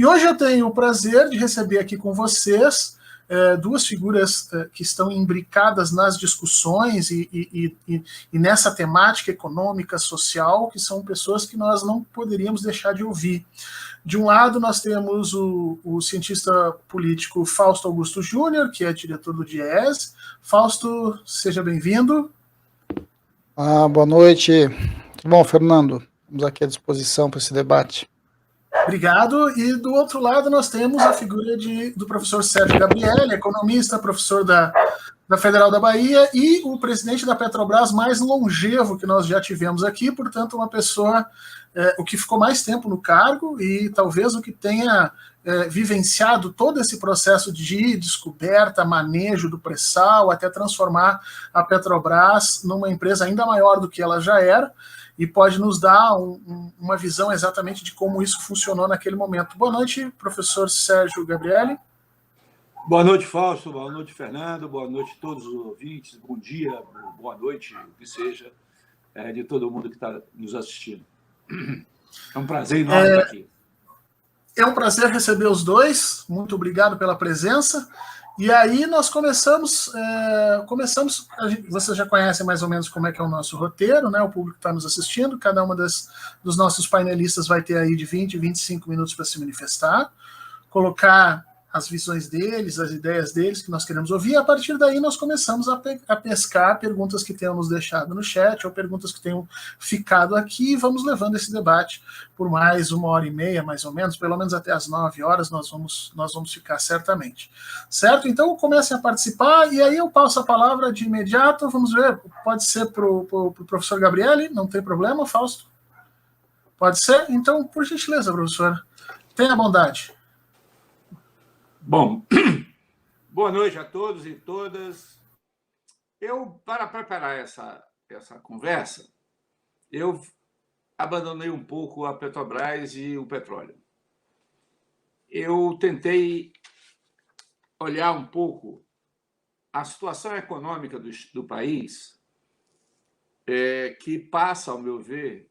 E hoje eu tenho o prazer de receber aqui com vocês duas figuras que estão imbricadas nas discussões e nessa temática econômica, social, que são pessoas que nós não poderíamos deixar de ouvir. De um lado, nós temos o cientista político Fausto Augusto Júnior, que é diretor do DIEESE. Fausto, seja bem-vindo. Boa noite. Tudo bom, Fernando? Estamos aqui à disposição para esse debate. Obrigado. E do outro lado nós temos a figura do professor Sérgio Gabrielli, economista, professor da Federal da Bahia e o presidente da Petrobras mais longevo que nós já tivemos aqui, portanto uma pessoa o que ficou mais tempo no cargo e talvez o que tenha vivenciado todo esse processo de descoberta, manejo do pré-sal, até transformar a Petrobras numa empresa ainda maior do que ela já era, e pode nos dar uma visão exatamente de como isso funcionou naquele momento. Boa noite, professor Sérgio Gabrielli. Boa noite, Fausto. Boa noite, Fernando. Boa noite a todos os ouvintes. Bom dia, boa noite, o que seja, de todo mundo que está nos assistindo. É um prazer enorme estar aqui. É um prazer receber os dois. Muito obrigado pela presença. E aí nós começamos, vocês já conhecem mais ou menos como é que é o nosso roteiro, né? O público está nos assistindo, cada uma dos nossos painelistas vai ter aí de 20 a 25 minutos para se manifestar, colocar as visões deles, as ideias deles que nós queremos ouvir, e a partir daí nós começamos a pescar perguntas que tenham nos deixado no chat, ou perguntas que tenham ficado aqui, e vamos levando esse debate por mais 1h30, mais ou menos, pelo menos até as 9 horas nós vamos ficar certamente. Certo? Então comecem a participar, e aí eu passo a palavra de imediato, vamos ver, pode ser para o professor Gabrielli, não tem problema, Fausto? Pode ser? Então, por gentileza, professor, tenha bondade. Bom, boa noite a todos e todas. Para preparar essa conversa, eu abandonei um pouco a Petrobras e o petróleo. Eu tentei olhar um pouco a situação econômica do país, que passa, ao meu ver,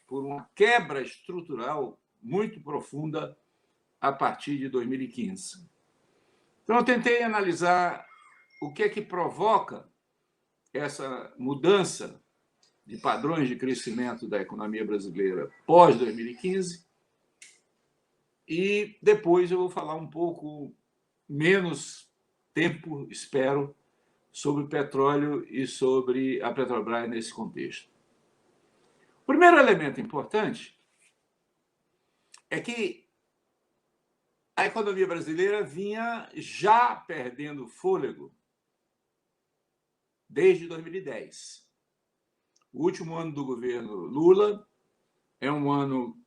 por uma quebra estrutural muito profunda a partir de 2015. Então, eu tentei analisar o que é que provoca essa mudança de padrões de crescimento da economia brasileira pós-2015 e depois eu vou falar um pouco menos tempo, espero, sobre o petróleo e sobre a Petrobras nesse contexto. O primeiro elemento importante é que a economia brasileira vinha já perdendo fôlego desde 2010. O último ano do governo Lula é um ano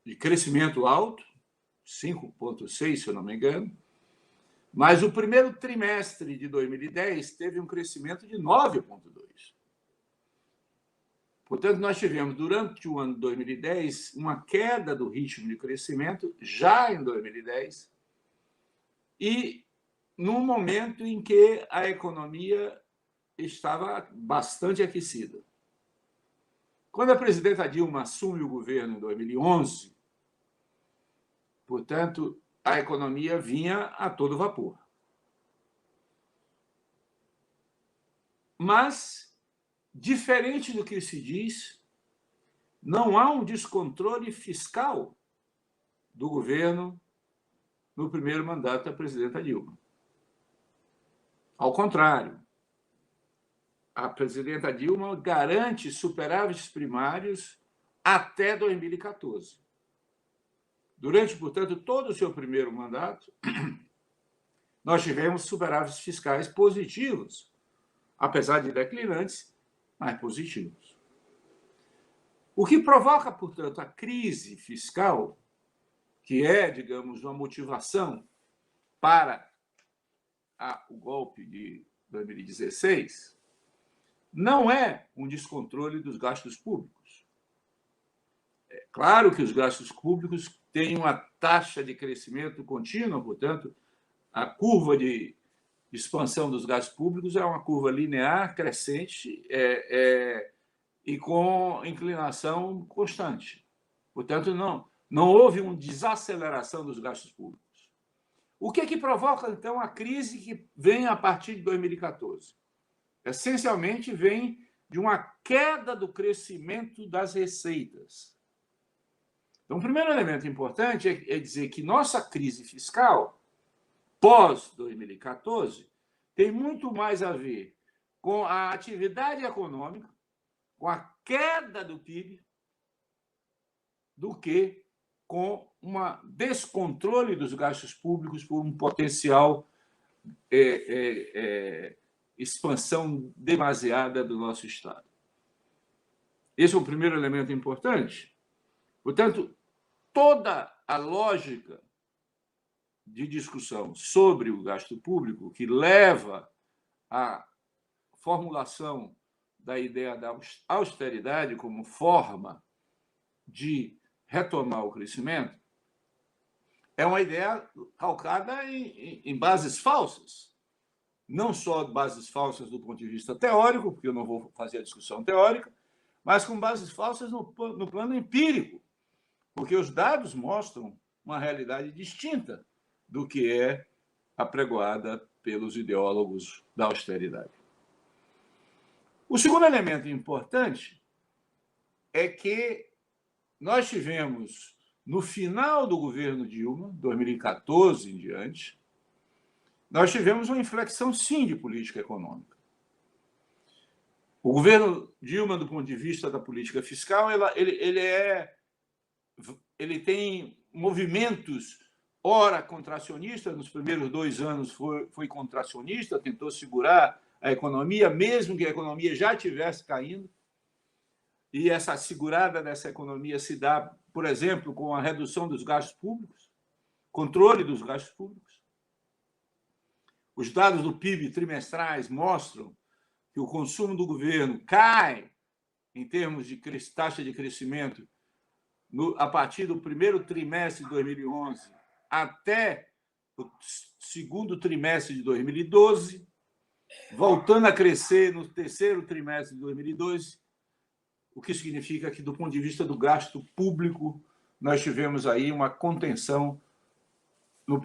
de crescimento alto, 5,6%, se eu não me engano, mas o primeiro trimestre de 2010 teve um crescimento de 9,2%. Portanto, nós tivemos, durante o ano de 2010, uma queda do ritmo de crescimento, já em 2010, e num momento em que a economia estava bastante aquecida. Quando a presidenta Dilma assume o governo em 2011, portanto, a economia vinha a todo vapor. Mas, diferente do que se diz, não há um descontrole fiscal do governo no primeiro mandato da presidenta Dilma. Ao contrário, a presidenta Dilma garante superávites primários até 2014. Durante, portanto, todo o seu primeiro mandato, nós tivemos superávites fiscais positivos, apesar de declinantes, mas positivos. O que provoca, portanto, a crise fiscal, que é, digamos, uma motivação para o golpe de 2016, não é um descontrole dos gastos públicos. É claro que os gastos públicos têm uma taxa de crescimento contínua, portanto, a curva de expansão dos gastos públicos é uma curva linear, crescente e com inclinação constante. Portanto, Não houve uma desaceleração dos gastos públicos. O que é que provoca, então, a crise que vem a partir de 2014? Essencialmente, vem de uma queda do crescimento das receitas. Então, o primeiro elemento importante é dizer que nossa crise fiscal, pós-2014, tem muito mais a ver com a atividade econômica, com a queda do PIB, do que com um descontrole dos gastos públicos por um potencial expansão demasiada do nosso Estado. Esse é o primeiro elemento importante. Portanto, toda a lógica de discussão sobre o gasto público que leva à formulação da ideia da austeridade como forma de retomar o crescimento é uma ideia calcada em bases falsas. Não só bases falsas do ponto de vista teórico, porque eu não vou fazer a discussão teórica, mas com bases falsas no plano empírico, porque os dados mostram uma realidade distinta do que é apregoada pelos ideólogos da austeridade. O segundo elemento importante é que nós tivemos, no final do governo Dilma, 2014 em diante, nós tivemos uma inflexão, sim, de política econômica. O governo Dilma, do ponto de vista da política fiscal, ele tem movimentos, ora contracionistas, nos primeiros 2 anos foi contracionista, tentou segurar a economia, mesmo que a economia já estivesse caindo, e essa segurada dessa economia se dá, por exemplo, com a redução dos gastos públicos, controle dos gastos públicos. Os dados do PIB trimestrais mostram que o consumo do governo cai em termos de taxa de crescimento a partir do primeiro trimestre de 2011 até o segundo trimestre de 2012, voltando a crescer no terceiro trimestre de 2012, o que significa que, do ponto de vista do gasto público, nós tivemos aí uma contenção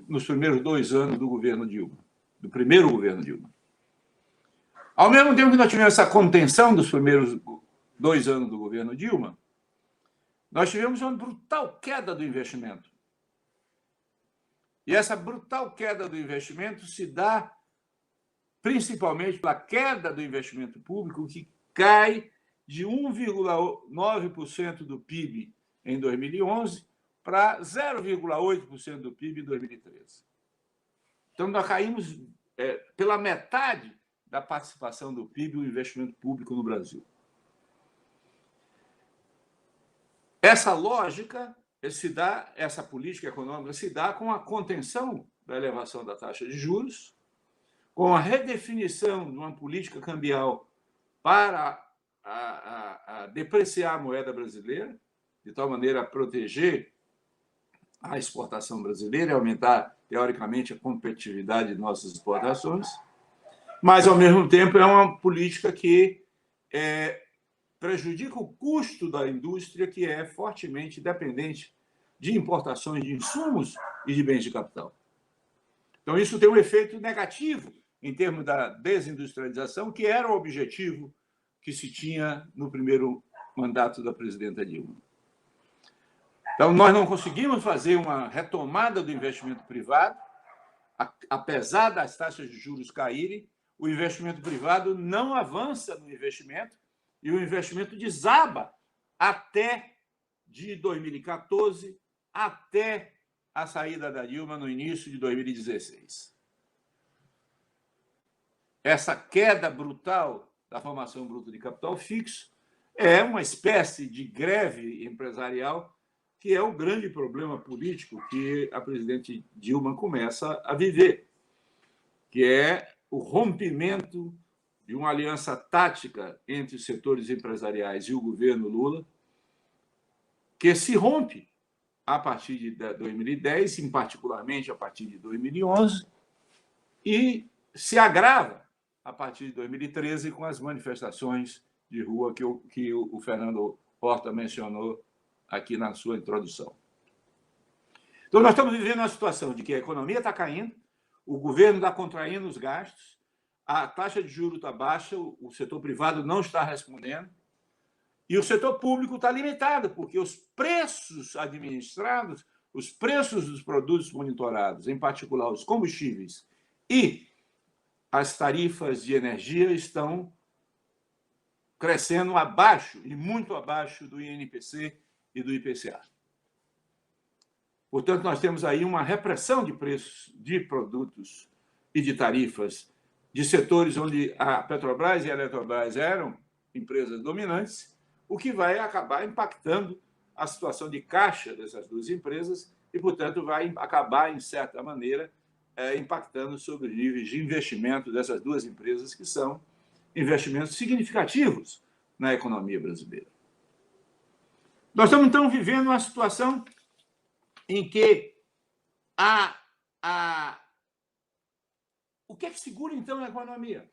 nos primeiros 2 anos do governo Dilma, do primeiro governo Dilma. Ao mesmo tempo que nós tivemos essa contenção dos primeiros 2 anos do governo Dilma, nós tivemos uma brutal queda do investimento. E essa brutal queda do investimento se dá principalmente pela queda do investimento público, que cai de 1,9% do PIB em 2011 para 0,8% do PIB em 2013. Então, nós caímos pela metade da participação do PIB no investimento público no Brasil. Essa lógica essa política econômica se dá com a contenção da elevação da taxa de juros, com a redefinição de uma política cambial para depreciar a moeda brasileira, de tal maneira a proteger a exportação brasileira e aumentar, teoricamente, a competitividade de nossas exportações, mas, ao mesmo tempo, é uma política que prejudica o custo da indústria, que é fortemente dependente de importações de insumos e de bens de capital. Então, isso tem um efeito negativo em termos da desindustrialização, que era o objetivo que se tinha no primeiro mandato da presidenta Dilma. Então, nós não conseguimos fazer uma retomada do investimento privado, apesar das taxas de juros caírem, o investimento privado não avança no investimento e o investimento desaba até de 2014 até a saída da Dilma no início de 2016. Essa queda brutal da formação bruta de capital fixo é uma espécie de greve empresarial, que é o grande problema político que a presidente Dilma começa a viver, que é o rompimento de uma aliança tática entre os setores empresariais e o governo Lula, que se rompe a partir de 2010, em particularmente a partir de 2011, e se agrava a partir de 2013 com as manifestações de rua que o Fernando Horta mencionou aqui na sua introdução. Então, nós estamos vivendo uma situação de que a economia está caindo, o governo está contraindo os gastos, a taxa de juros está baixa, o setor privado não está respondendo, e o setor público está limitado, porque os preços administrados, os preços dos produtos monitorados, em particular os combustíveis e as tarifas de energia, estão crescendo abaixo, e muito abaixo do INPC e do IPCA. Portanto, nós temos aí uma repressão de preços de produtos e de tarifas de setores onde a Petrobras e a Eletrobras eram empresas dominantes, o que vai acabar impactando a situação de caixa dessas duas empresas e, portanto, vai acabar, em certa maneira, impactando sobre os níveis de investimento dessas duas empresas, que são investimentos significativos na economia brasileira. Nós estamos, então, vivendo uma situação em que o que é que segura, então, a economia?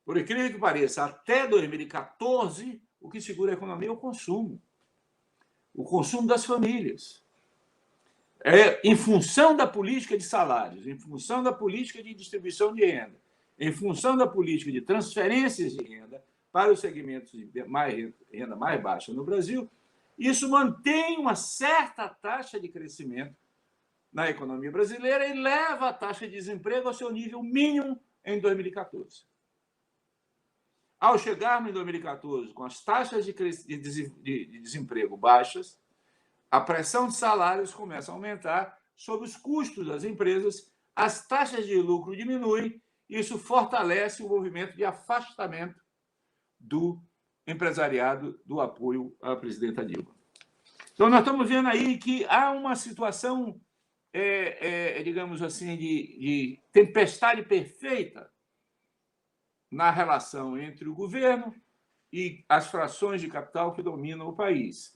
Por incrível que pareça, até 2014, o que segura a economia é o consumo das famílias. Em função da política de salários, em função da política de distribuição de renda, em função da política de transferências de renda para os segmentos de renda mais baixa no Brasil, isso mantém uma certa taxa de crescimento na economia brasileira e leva a taxa de desemprego ao seu nível mínimo em 2014. Ao chegarmos em 2014 com as taxas de desemprego baixas, a pressão de salários começa a aumentar sobre os custos das empresas, as taxas de lucro diminuem, e isso fortalece o movimento de afastamento do empresariado do apoio à presidenta Dilma. Então, nós estamos vendo aí que há uma situação, digamos assim, de tempestade perfeita na relação entre o governo e as frações de capital que dominam o país.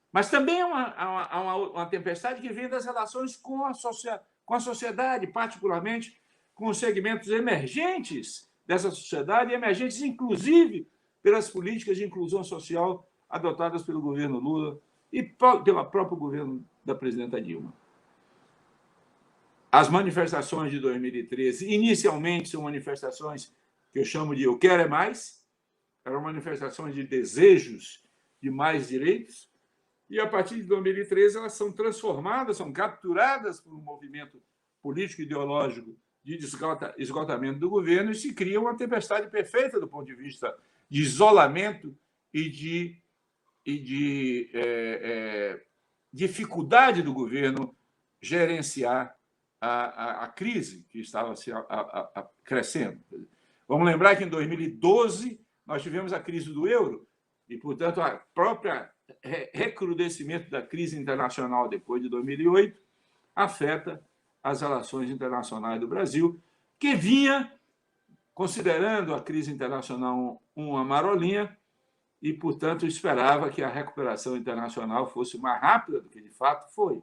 Mas também há uma tempestade que vem das relações com a sociedade, particularmente com os segmentos emergentes dessa sociedade, emergentes, inclusive, pelas políticas de inclusão social adotadas pelo governo Lula e pelo próprio governo da presidenta Dilma. As manifestações de 2013, inicialmente, são manifestações que eu chamo de "eu quero é mais", eram manifestações de desejos de mais direitos, e, a partir de 2013, elas são transformadas, são capturadas por um movimento político-ideológico de esgotamento do governo, e se cria uma tempestade perfeita do ponto de vista de isolamento e de dificuldade do governo gerenciar a crise que estava crescendo. Vamos lembrar que, em 2012, nós tivemos a crise do euro e, portanto, a própria recrudescimento da crise internacional depois de 2008 afeta as relações internacionais do Brasil, que vinha considerando a crise internacional uma marolinha e, portanto, esperava que a recuperação internacional fosse mais rápida do que, de fato, foi.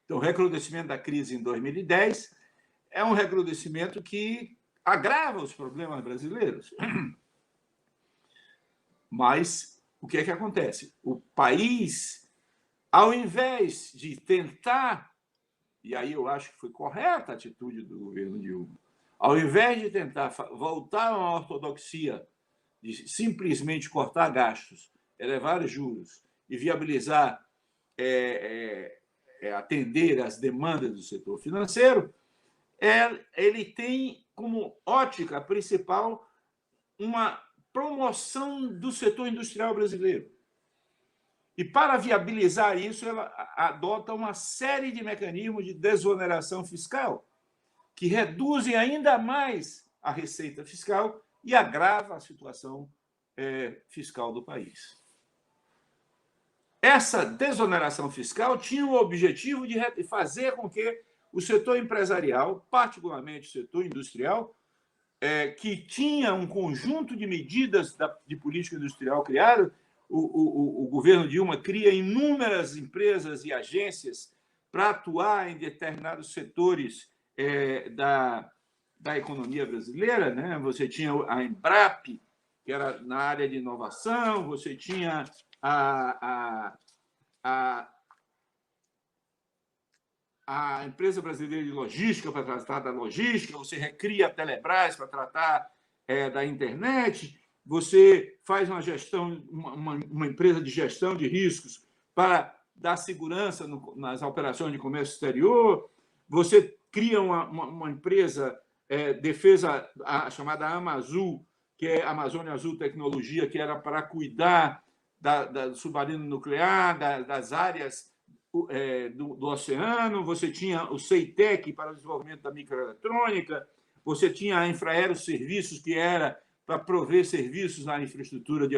Então, o recrudescimento da crise em 2010 é um recrudescimento que agrava os problemas brasileiros. Mas o que é que acontece? O país, ao invés de tentar, e aí eu acho que foi correta a atitude do governo Dilma, ao invés de tentar voltar a uma ortodoxia de simplesmente cortar gastos, elevar os juros e viabilizar atender às demandas do setor financeiro, ele tem como ótica principal uma promoção do setor industrial brasileiro. E, para viabilizar isso, ela adota uma série de mecanismos de desoneração fiscal que reduzem ainda mais a receita fiscal e agrava a situação fiscal do país. Essa desoneração fiscal tinha o objetivo de fazer com que o setor empresarial, particularmente o setor industrial, que tinha um conjunto de medidas de política industrial criado, o governo Dilma cria inúmeras empresas e agências para atuar em determinados setores da economia brasileira, né? Você tinha a Embrap, que era na área de inovação, você tinha a a empresa brasileira de logística para tratar da logística, você recria a Telebrás para tratar da internet, você faz uma gestão, uma empresa de gestão de riscos para dar segurança nas operações de comércio exterior, você cria uma empresa defesa chamada Amazul, que é Amazônia Azul Tecnologia, que era para cuidar do submarino nuclear, das áreas do oceano, você tinha o CEITEC para o desenvolvimento da microeletrônica, você tinha a Infraero Serviços, que era para prover serviços na infraestrutura de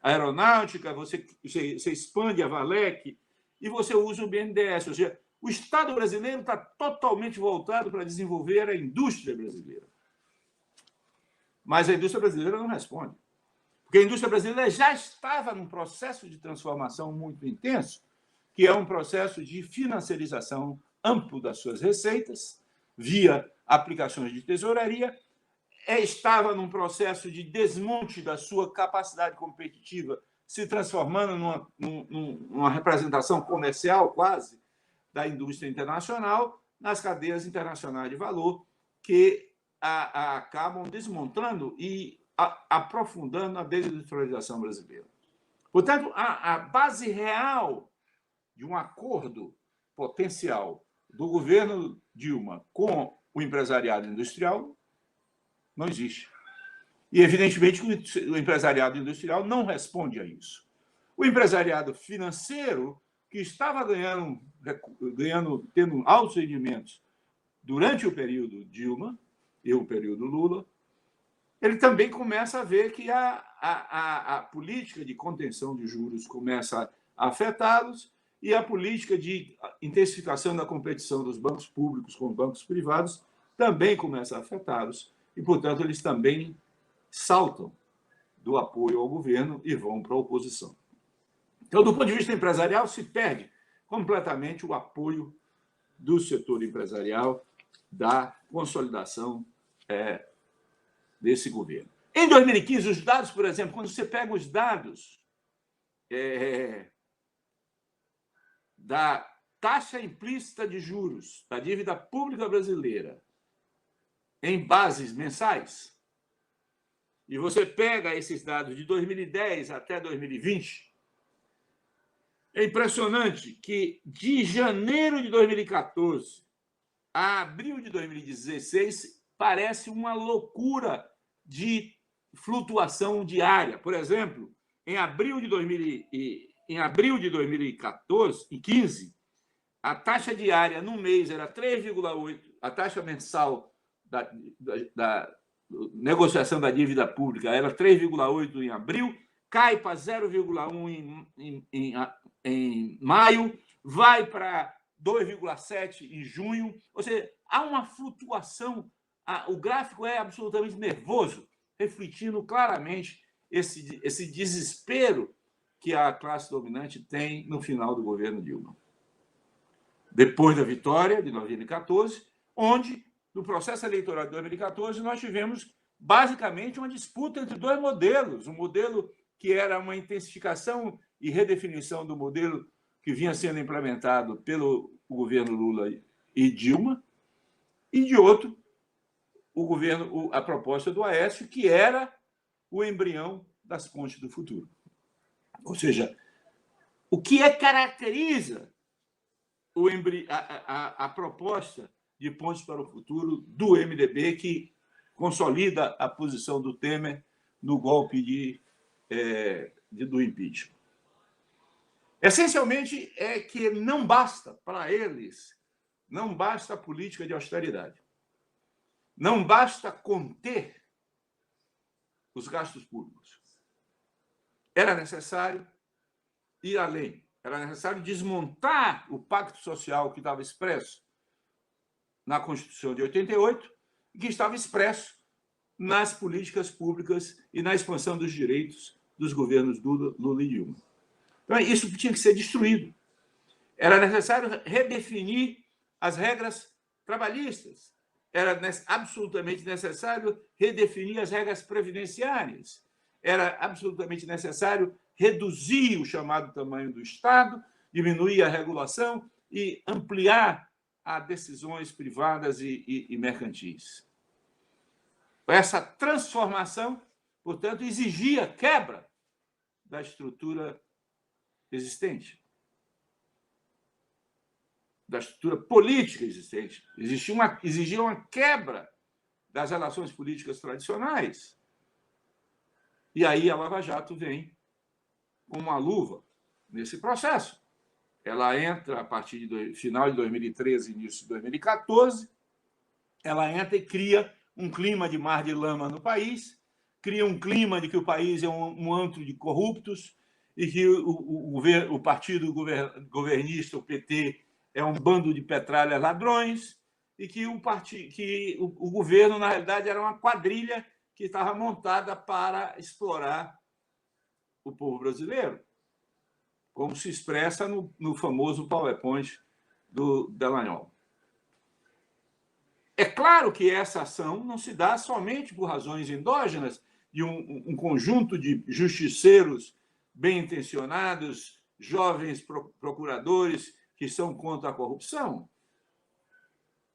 aeronáutica, você expande a Valec e você usa o BNDES. Ou seja, o Estado brasileiro está totalmente voltado para desenvolver a indústria brasileira. Mas a indústria brasileira não responde. Porque a indústria brasileira já estava num processo de transformação muito intenso, que é um processo de financiarização amplo das suas receitas, via aplicações de tesouraria, estava num processo de desmonte da sua capacidade competitiva, se transformando numa representação comercial quase da indústria internacional, nas cadeias internacionais de valor, que acabam desmontando e aprofundando a desindustrialização brasileira. Portanto, a base real de um acordo potencial do governo Dilma com o empresariado industrial não existe. E, evidentemente, o empresariado industrial não responde a isso. O empresariado financeiro, que estava tendo altos rendimentos durante o período Dilma e o período Lula, ele também começa a ver que a política de contenção de juros começa a afetá-los e a política de intensificação da competição dos bancos públicos com bancos privados também começa a afetá-los. E, portanto, eles também saltam do apoio ao governo e vão para a oposição. Então, do ponto de vista empresarial, se perde completamente o apoio do setor empresarial da consolidação desse governo. Em 2015, os dados, por exemplo, quando você pega os dados da taxa implícita de juros da dívida pública brasileira em bases mensais, e você pega esses dados de 2010 até 2020, é impressionante que de janeiro de 2014 a abril de 2016 parece uma loucura de flutuação diária. Por exemplo, em abril de 2014 e 15, a taxa diária no mês era 3,8, a taxa mensal da negociação da dívida pública era 3,8 em abril, cai para 0,1 em maio, vai para 2,7 em junho. Ou seja, há uma flutuação. O gráfico é absolutamente nervoso, refletindo claramente esse desespero que a classe dominante tem no final do governo Dilma. Depois da vitória de 2014, onde, no processo eleitoral de 2014, nós tivemos basicamente uma disputa entre dois modelos. Um modelo que era uma intensificação e redefinição do modelo que vinha sendo implementado pelo governo Lula e Dilma, e de outro, a proposta do Aécio, que era o embrião das pontes do futuro. Ou seja, o que caracteriza a proposta de pontes para o futuro do MDB, que consolida a posição do Temer no golpe do impeachment. Essencialmente, é que não basta para eles, não basta a política de austeridade. Não basta conter os gastos públicos. Era necessário ir além. Era necessário desmontar o pacto social que estava expresso na Constituição de 88 e que estava expresso nas políticas públicas e na expansão dos direitos dos governos Lula e Dilma. Então, isso tinha que ser destruído. Era necessário redefinir as regras trabalhistas. Era absolutamente necessário redefinir as regras previdenciárias. Era absolutamente necessário reduzir o chamado tamanho do Estado, diminuir a regulação e ampliar a decisões privadas e mercantis. Essa transformação, portanto, exigia quebra da estrutura existente, da estrutura política existente. Exigia uma quebra das relações políticas tradicionais. E aí a Lava Jato vem com uma luva nesse processo. Ela entra a partir do final de 2013, início de 2014, ela entra e cria um clima de mar de lama no país, cria um clima de que o país é um antro de corruptos e que o partido governista, o PT, é um bando de petralhas ladrões e que o governo, na realidade, era uma quadrilha que estava montada para explorar o povo brasileiro, como se expressa no famoso PowerPoint do Dallagnol. É claro que essa ação não se dá somente por razões endógenas de um conjunto de justiceiros bem-intencionados, jovens procuradores que são contra a corrupção.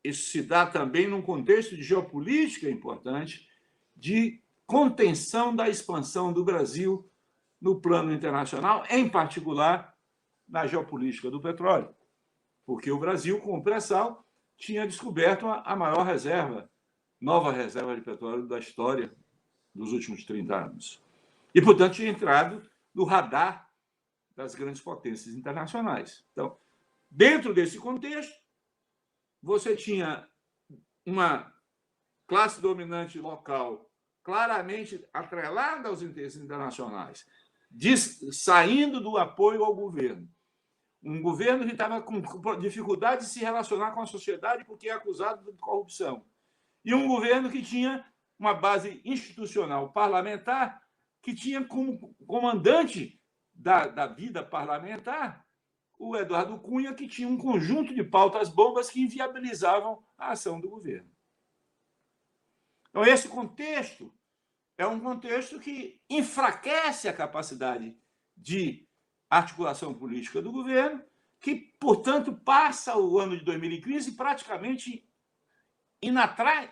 Isso se dá também num contexto de geopolítica importante, de contenção da expansão do Brasil no plano internacional, em particular na geopolítica do petróleo, porque o Brasil, com o pré-sal, tinha descoberto a maior nova reserva de petróleo da história dos últimos 30 anos. E, portanto, tinha entrado no radar das grandes potências internacionais. Então, dentro desse contexto, você tinha uma classe dominante local claramente atrelada aos interesses internacionais, saindo do apoio ao governo. Um governo que estava com dificuldade de se relacionar com a sociedade porque é acusado de corrupção. E um governo que tinha uma base institucional parlamentar, que tinha como comandante da vida parlamentar o Eduardo Cunha, que tinha um conjunto de pautas-bombas que inviabilizavam a ação do governo. Então, esse contexto é um contexto que enfraquece a capacidade de articulação política do governo, que, portanto, passa o ano de 2015 praticamente indo atrás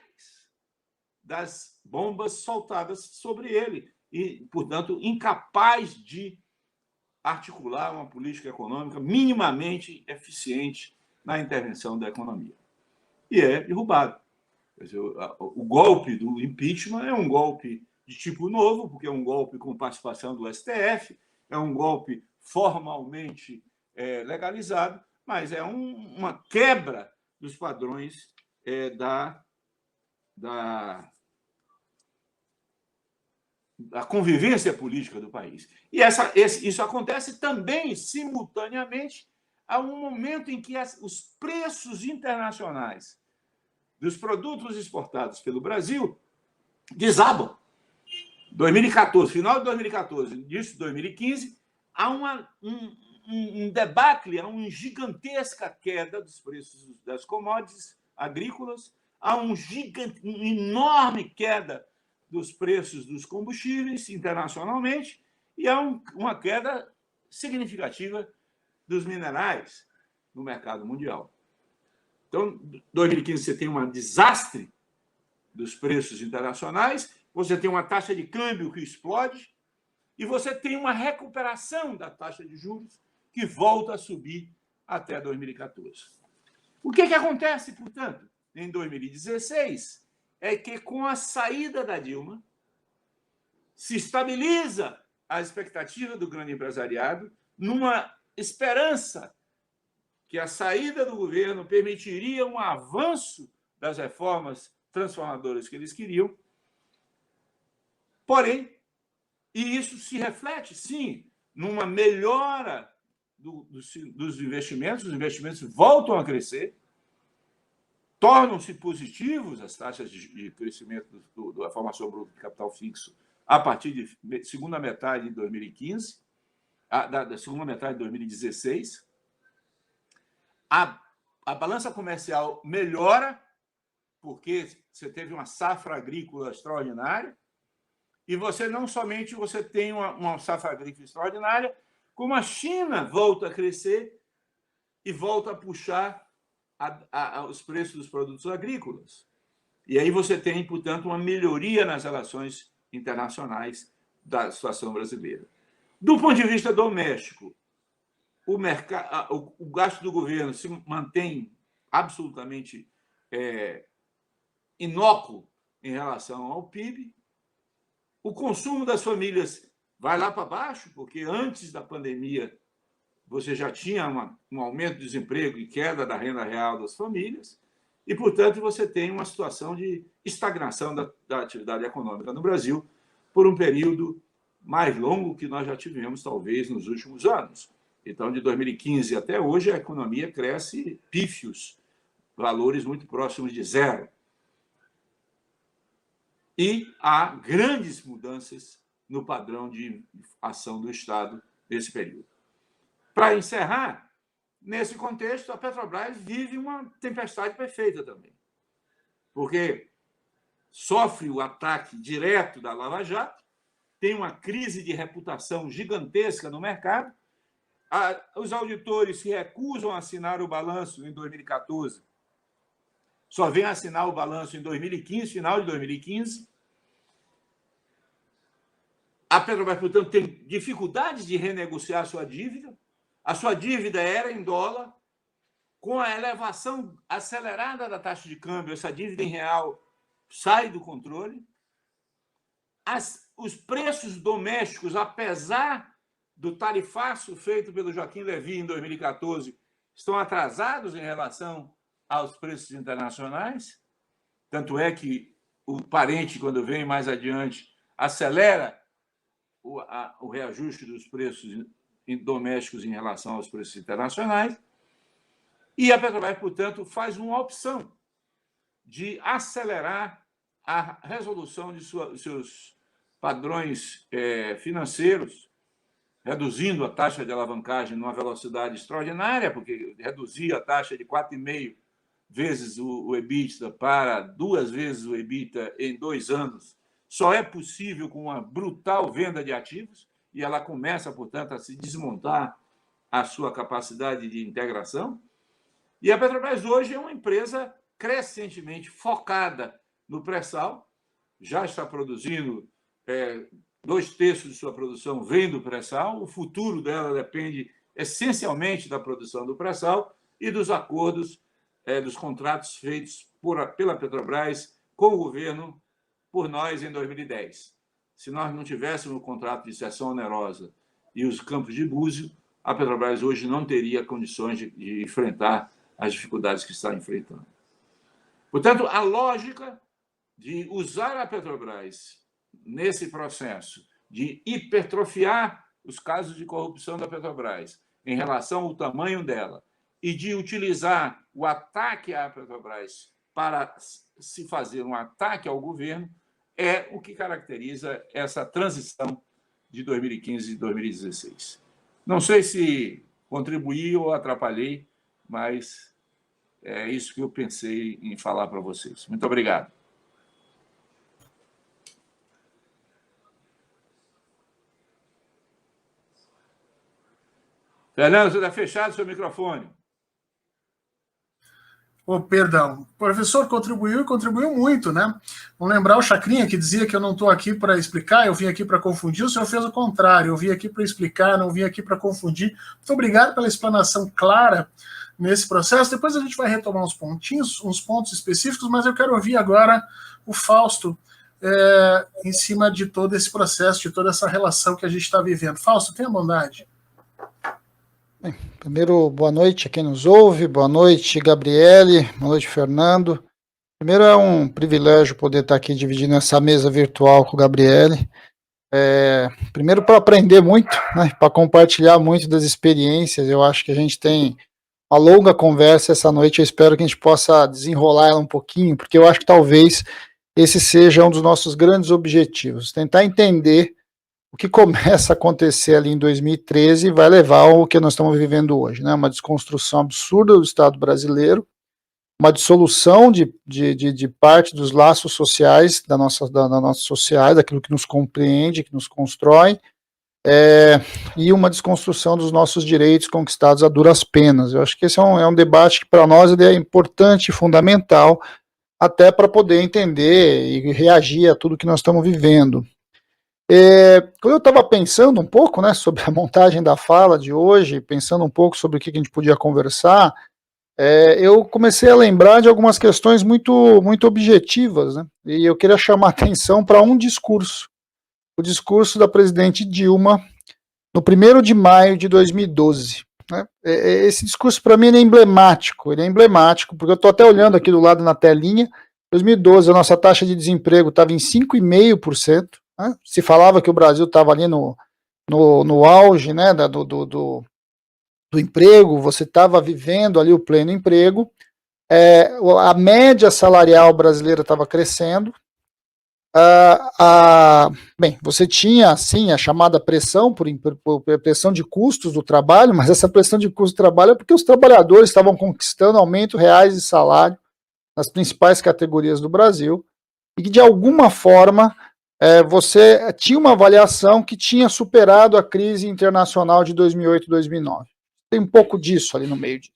das bombas soltadas sobre ele e, portanto, incapaz de articular uma política econômica minimamente eficiente na intervenção da economia. E é derrubado. Quer dizer, o golpe do impeachment é um golpe de tipo novo, porque é um golpe com participação do STF, é um golpe formalmente legalizado, mas é uma quebra dos padrões da convivência política do país. E isso acontece também, simultaneamente, a um momento em que os preços internacionais dos produtos exportados pelo Brasil desabam. 2014, final de 2014, início de 2015, há um debacle, há uma gigantesca queda dos preços das commodities agrícolas, há uma enorme queda dos preços dos combustíveis internacionalmente e há uma queda significativa dos minerais no mercado mundial. Então, em 2015, você tem um desastre dos preços internacionais, você tem uma taxa de câmbio que explode e você tem uma recuperação da taxa de juros que volta a subir até 2014. O que acontece, portanto, em 2016 é que, com a saída da Dilma, se estabiliza a expectativa do grande empresariado numa esperança que a saída do governo permitiria um avanço das reformas transformadoras que eles queriam. Porém, e isso se reflete, sim, numa melhora dos investimentos, os investimentos voltam a crescer, tornam-se positivos as taxas de crescimento da formação bruta de capital fixo a partir de segunda metade de 2015, da segunda metade de 2016. A balança comercial melhora, porque você teve uma safra agrícola extraordinária, e você não somente tem uma safra agrícola extraordinária, como a China volta a crescer e volta a puxar os preços dos produtos agrícolas. E aí você tem, portanto, uma melhoria nas relações internacionais da situação brasileira. Do ponto de vista doméstico, o gasto do governo se mantém absolutamente inócuo em relação ao PIB. O consumo das famílias vai lá para baixo, porque antes da pandemia você já tinha um aumento do desemprego e queda da renda real das famílias, e, portanto, você tem uma situação de estagnação da atividade econômica no Brasil por um período mais longo que nós já tivemos, talvez, nos últimos anos. Então, de 2015 até hoje, a economia cresce pífios, valores muito próximos de zero. E há grandes mudanças no padrão de ação do Estado nesse período. Para encerrar, nesse contexto, a Petrobras vive uma tempestade perfeita também, porque sofre o ataque direto da Lava Jato, tem uma crise de reputação gigantesca no mercado, os auditores se recusam a assinar o balanço em 2014, só vêm assinar o balanço em 2015, final de 2015. A Petrobras, portanto, tem dificuldades de renegociar a sua dívida. A sua dívida era em dólar. Com a elevação acelerada da taxa de câmbio, essa dívida em real sai do controle. Os preços domésticos, apesar do tarifaço feito pelo Joaquim Levy em 2014, estão atrasados em relação aos preços internacionais. Tanto é que o parente, quando vem mais adiante, acelera o reajuste dos preços domésticos em relação aos preços internacionais. E a Petrobras, portanto, faz uma opção de acelerar a resolução de seus padrões financeiros, reduzindo a taxa de alavancagem numa velocidade extraordinária, porque reduzir a taxa de 4,5 vezes o EBITDA para 2 vezes o EBITDA em 2 anos só é possível com uma brutal venda de ativos, e ela começa, portanto, a se desmontar a sua capacidade de integração. E a Petrobras hoje é uma empresa crescentemente focada no pré-sal, já está produzindo 2/3 de sua produção vem do pré-sal, o futuro dela depende essencialmente da produção do pré-sal e dos acordos, dos contratos feitos pela Petrobras com o governo, por nós em 2010. Se nós não tivéssemos o contrato de cessão onerosa e os campos de Búzios, a Petrobras hoje não teria condições de enfrentar as dificuldades que está enfrentando. Portanto, a lógica de usar a Petrobras nesse processo de hipertrofiar os casos de corrupção da Petrobras em relação ao tamanho dela e de utilizar o ataque à Petrobras para se fazer um ataque ao governo é o que caracteriza essa transição de 2015 e 2016. Não sei se contribuí ou atrapalhei, mas é isso que eu pensei em falar para vocês. Muito obrigado. Fernando, você está fechado o seu microfone. Oh, perdão. O professor contribuiu e contribuiu muito, né? Vamos lembrar o Chacrinha, que dizia que eu não estou aqui para explicar, eu vim aqui para confundir. O senhor fez o contrário, eu vim aqui para explicar, não vim aqui para confundir. Muito obrigado pela explanação clara nesse processo. Depois a gente vai retomar uns pontinhos, uns pontos específicos, mas eu quero ouvir agora o Fausto em cima de todo esse processo, de toda essa relação que a gente está vivendo. Fausto, tenha bondade. Bem, primeiro, boa noite a quem nos ouve, boa noite, Gabriele, boa noite, Fernando. Primeiro, é um privilégio poder estar aqui dividindo essa mesa virtual com o Gabriele. Primeiro, para aprender muito, né, para compartilhar muito das experiências. Eu acho que a gente tem uma longa conversa essa noite, eu espero que a gente possa desenrolar ela um pouquinho, porque eu acho que talvez esse seja um dos nossos grandes objetivos, tentar entender o que começa a acontecer ali em 2013 vai levar ao que nós estamos vivendo hoje, né? Uma desconstrução absurda do Estado brasileiro, uma dissolução de parte dos laços sociais da nossa sociedade, daquilo que nos compreende, que nos constrói, e uma desconstrução dos nossos direitos conquistados a duras penas. Eu acho que esse é um debate que para nós ele é importante e fundamental, até para poder entender e reagir a tudo que nós estamos vivendo. Quando eu estava pensando um pouco, né, sobre a montagem da fala de hoje, pensando um pouco sobre o que a gente podia conversar, eu comecei a lembrar de algumas questões muito, muito objetivas, né, e eu queria chamar a atenção para um discurso, o discurso da presidente Dilma, no 1º de maio de 2012. Né? Esse discurso, para mim, ele é emblemático, porque eu estou até olhando aqui do lado na telinha. 2012, a nossa taxa de desemprego estava em 5,5%, né? Se falava que o Brasil estava ali no auge, né, do emprego, você estava vivendo ali o pleno emprego, a média salarial brasileira estava crescendo, bem, você tinha, sim, a chamada pressão, por pressão de custos do trabalho, mas essa pressão de custos do trabalho é porque os trabalhadores estavam conquistando aumento reais de salário nas principais categorias do Brasil, e que, de alguma forma, você tinha uma avaliação que tinha superado a crise internacional de 2008 e 2009. Tem um pouco disso ali no meio disso.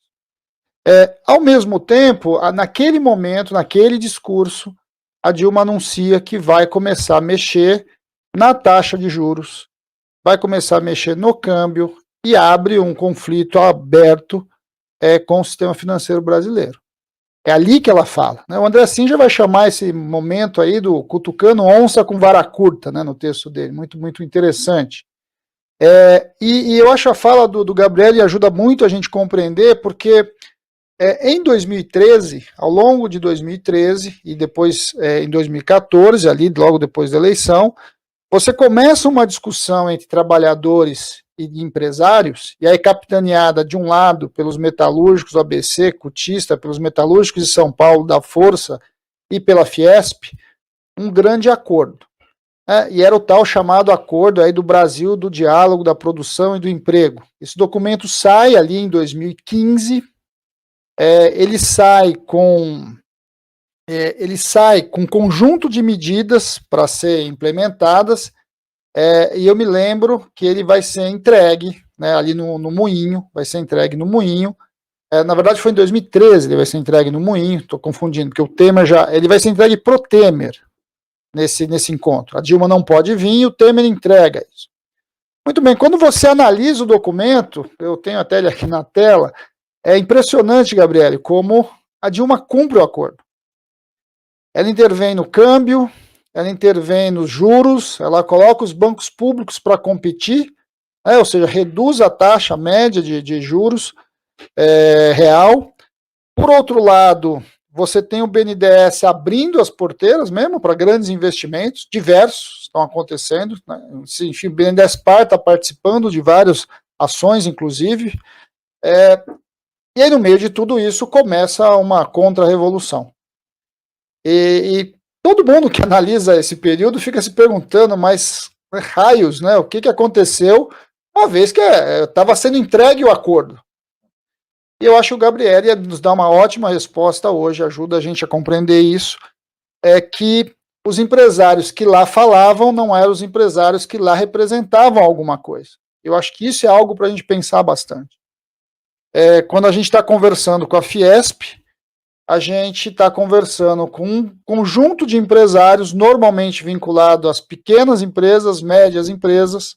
Ao mesmo tempo, naquele momento, naquele discurso, a Dilma anuncia que vai começar a mexer na taxa de juros, vai começar a mexer no câmbio e abre um conflito aberto com o sistema financeiro brasileiro. É ali que ela fala. Né? O André Singer vai chamar esse momento aí do cutucando onça com vara curta, né, no texto dele, muito, muito interessante. E eu acho a fala do Gabriel ajuda muito a gente compreender, porque em 2013, ao longo de 2013 e depois em 2014, ali logo depois da eleição, você começa uma discussão entre trabalhadores e empresários, e aí capitaneada de um lado pelos metalúrgicos do ABC, Cutista, pelos metalúrgicos de São Paulo, da Força, e pela Fiesp, um grande acordo. E era o tal chamado acordo aí do Brasil do diálogo, da produção e do emprego. Esse documento sai ali em 2015, ele sai com um conjunto de medidas para ser implementadas, e eu me lembro que ele vai ser entregue, né, ali no Moinho, vai ser entregue no Moinho. Na verdade foi em 2013 ele vai ser entregue no Moinho, estou confundindo, porque o Temer ele vai ser entregue pro Temer nesse encontro. A Dilma não pode vir e o Temer entrega isso. Muito bem, quando você analisa o documento, eu tenho até ele aqui na tela, é impressionante, Gabriele, como a Dilma cumpre o acordo. Ela intervém no câmbio, ela intervém nos juros, ela coloca os bancos públicos para competir, ou seja, reduz a taxa média de juros real. Por outro lado, você tem o BNDES abrindo as porteiras mesmo para grandes investimentos, diversos estão acontecendo, né? Enfim, o BNDES está participando de várias ações, inclusive, e aí, no meio de tudo isso, começa uma contra-revolução. E todo mundo que analisa esse período fica se perguntando, mas raios, né? O que aconteceu uma vez que estava sendo entregue o acordo? E eu acho que o Gabriel nos dá uma ótima resposta hoje, ajuda a gente a compreender isso, que os empresários que lá falavam não eram os empresários que lá representavam alguma coisa. Eu acho que isso é algo para a gente pensar bastante. Quando a gente está conversando com a Fiesp, a gente está conversando com um conjunto de empresários normalmente vinculado às pequenas empresas, médias empresas,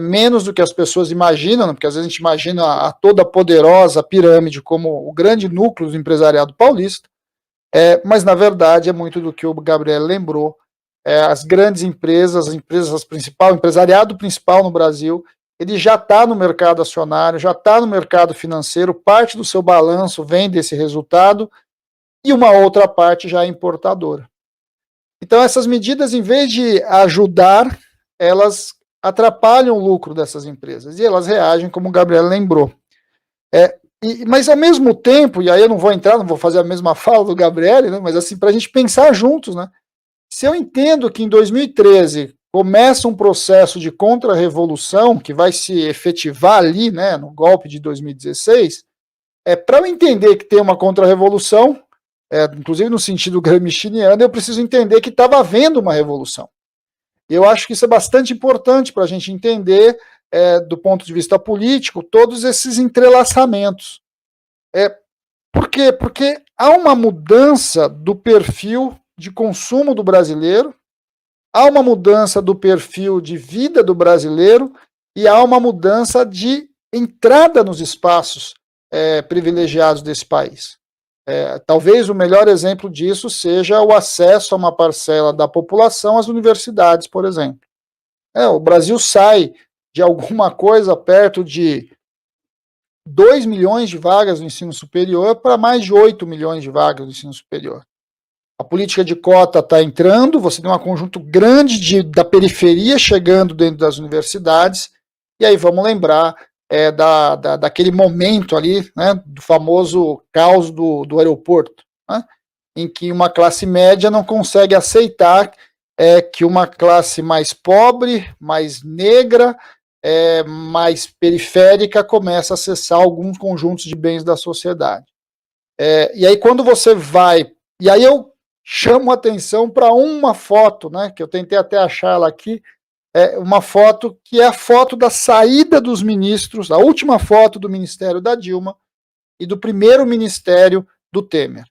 menos do que as pessoas imaginam, porque às vezes a gente imagina a toda poderosa pirâmide como o grande núcleo do empresariado paulista, mas na verdade é muito do que o Gabriel lembrou, as grandes empresas, as empresas principais, o empresariado principal no Brasil, ele já está no mercado acionário, já está no mercado financeiro, parte do seu balanço vem desse resultado, e uma outra parte já é importadora. Então essas medidas, em vez de ajudar, elas atrapalham o lucro dessas empresas, e elas reagem como o Gabriel lembrou. Mas ao mesmo tempo, e aí eu não vou fazer a mesma fala do Gabriel, né, mas assim, para a gente pensar juntos, né? Se eu entendo que em 2013 começa um processo de contra-revolução que vai se efetivar ali, né, no golpe de 2016, para eu entender que tem uma contra-revolução, inclusive no sentido gramsciano, eu preciso entender que estava havendo uma revolução. Eu acho que isso é bastante importante para a gente entender, do ponto de vista político, todos esses entrelaçamentos. Por quê? Porque há uma mudança do perfil de consumo do brasileiro, há uma mudança do perfil de vida do brasileiro e há uma mudança de entrada nos espaços privilegiados desse país. Talvez o melhor exemplo disso seja o acesso a uma parcela da população às universidades, por exemplo. O Brasil sai de alguma coisa perto de 2 milhões de vagas no ensino superior para mais de 8 milhões de vagas no ensino superior. A política de cota está entrando, você tem um conjunto grande da periferia chegando dentro das universidades, e aí vamos lembrar daquele momento ali, né, do famoso caos do aeroporto, né, em que uma classe média não consegue aceitar que uma classe mais pobre, mais negra, mais periférica começa a acessar alguns conjuntos de bens da sociedade. E aí quando você vai... E aí eu chamo a atenção para uma foto, né, que eu tentei até achar ela aqui, uma foto que é a foto da saída dos ministros, a última foto do ministério da Dilma e do primeiro ministério do Temer.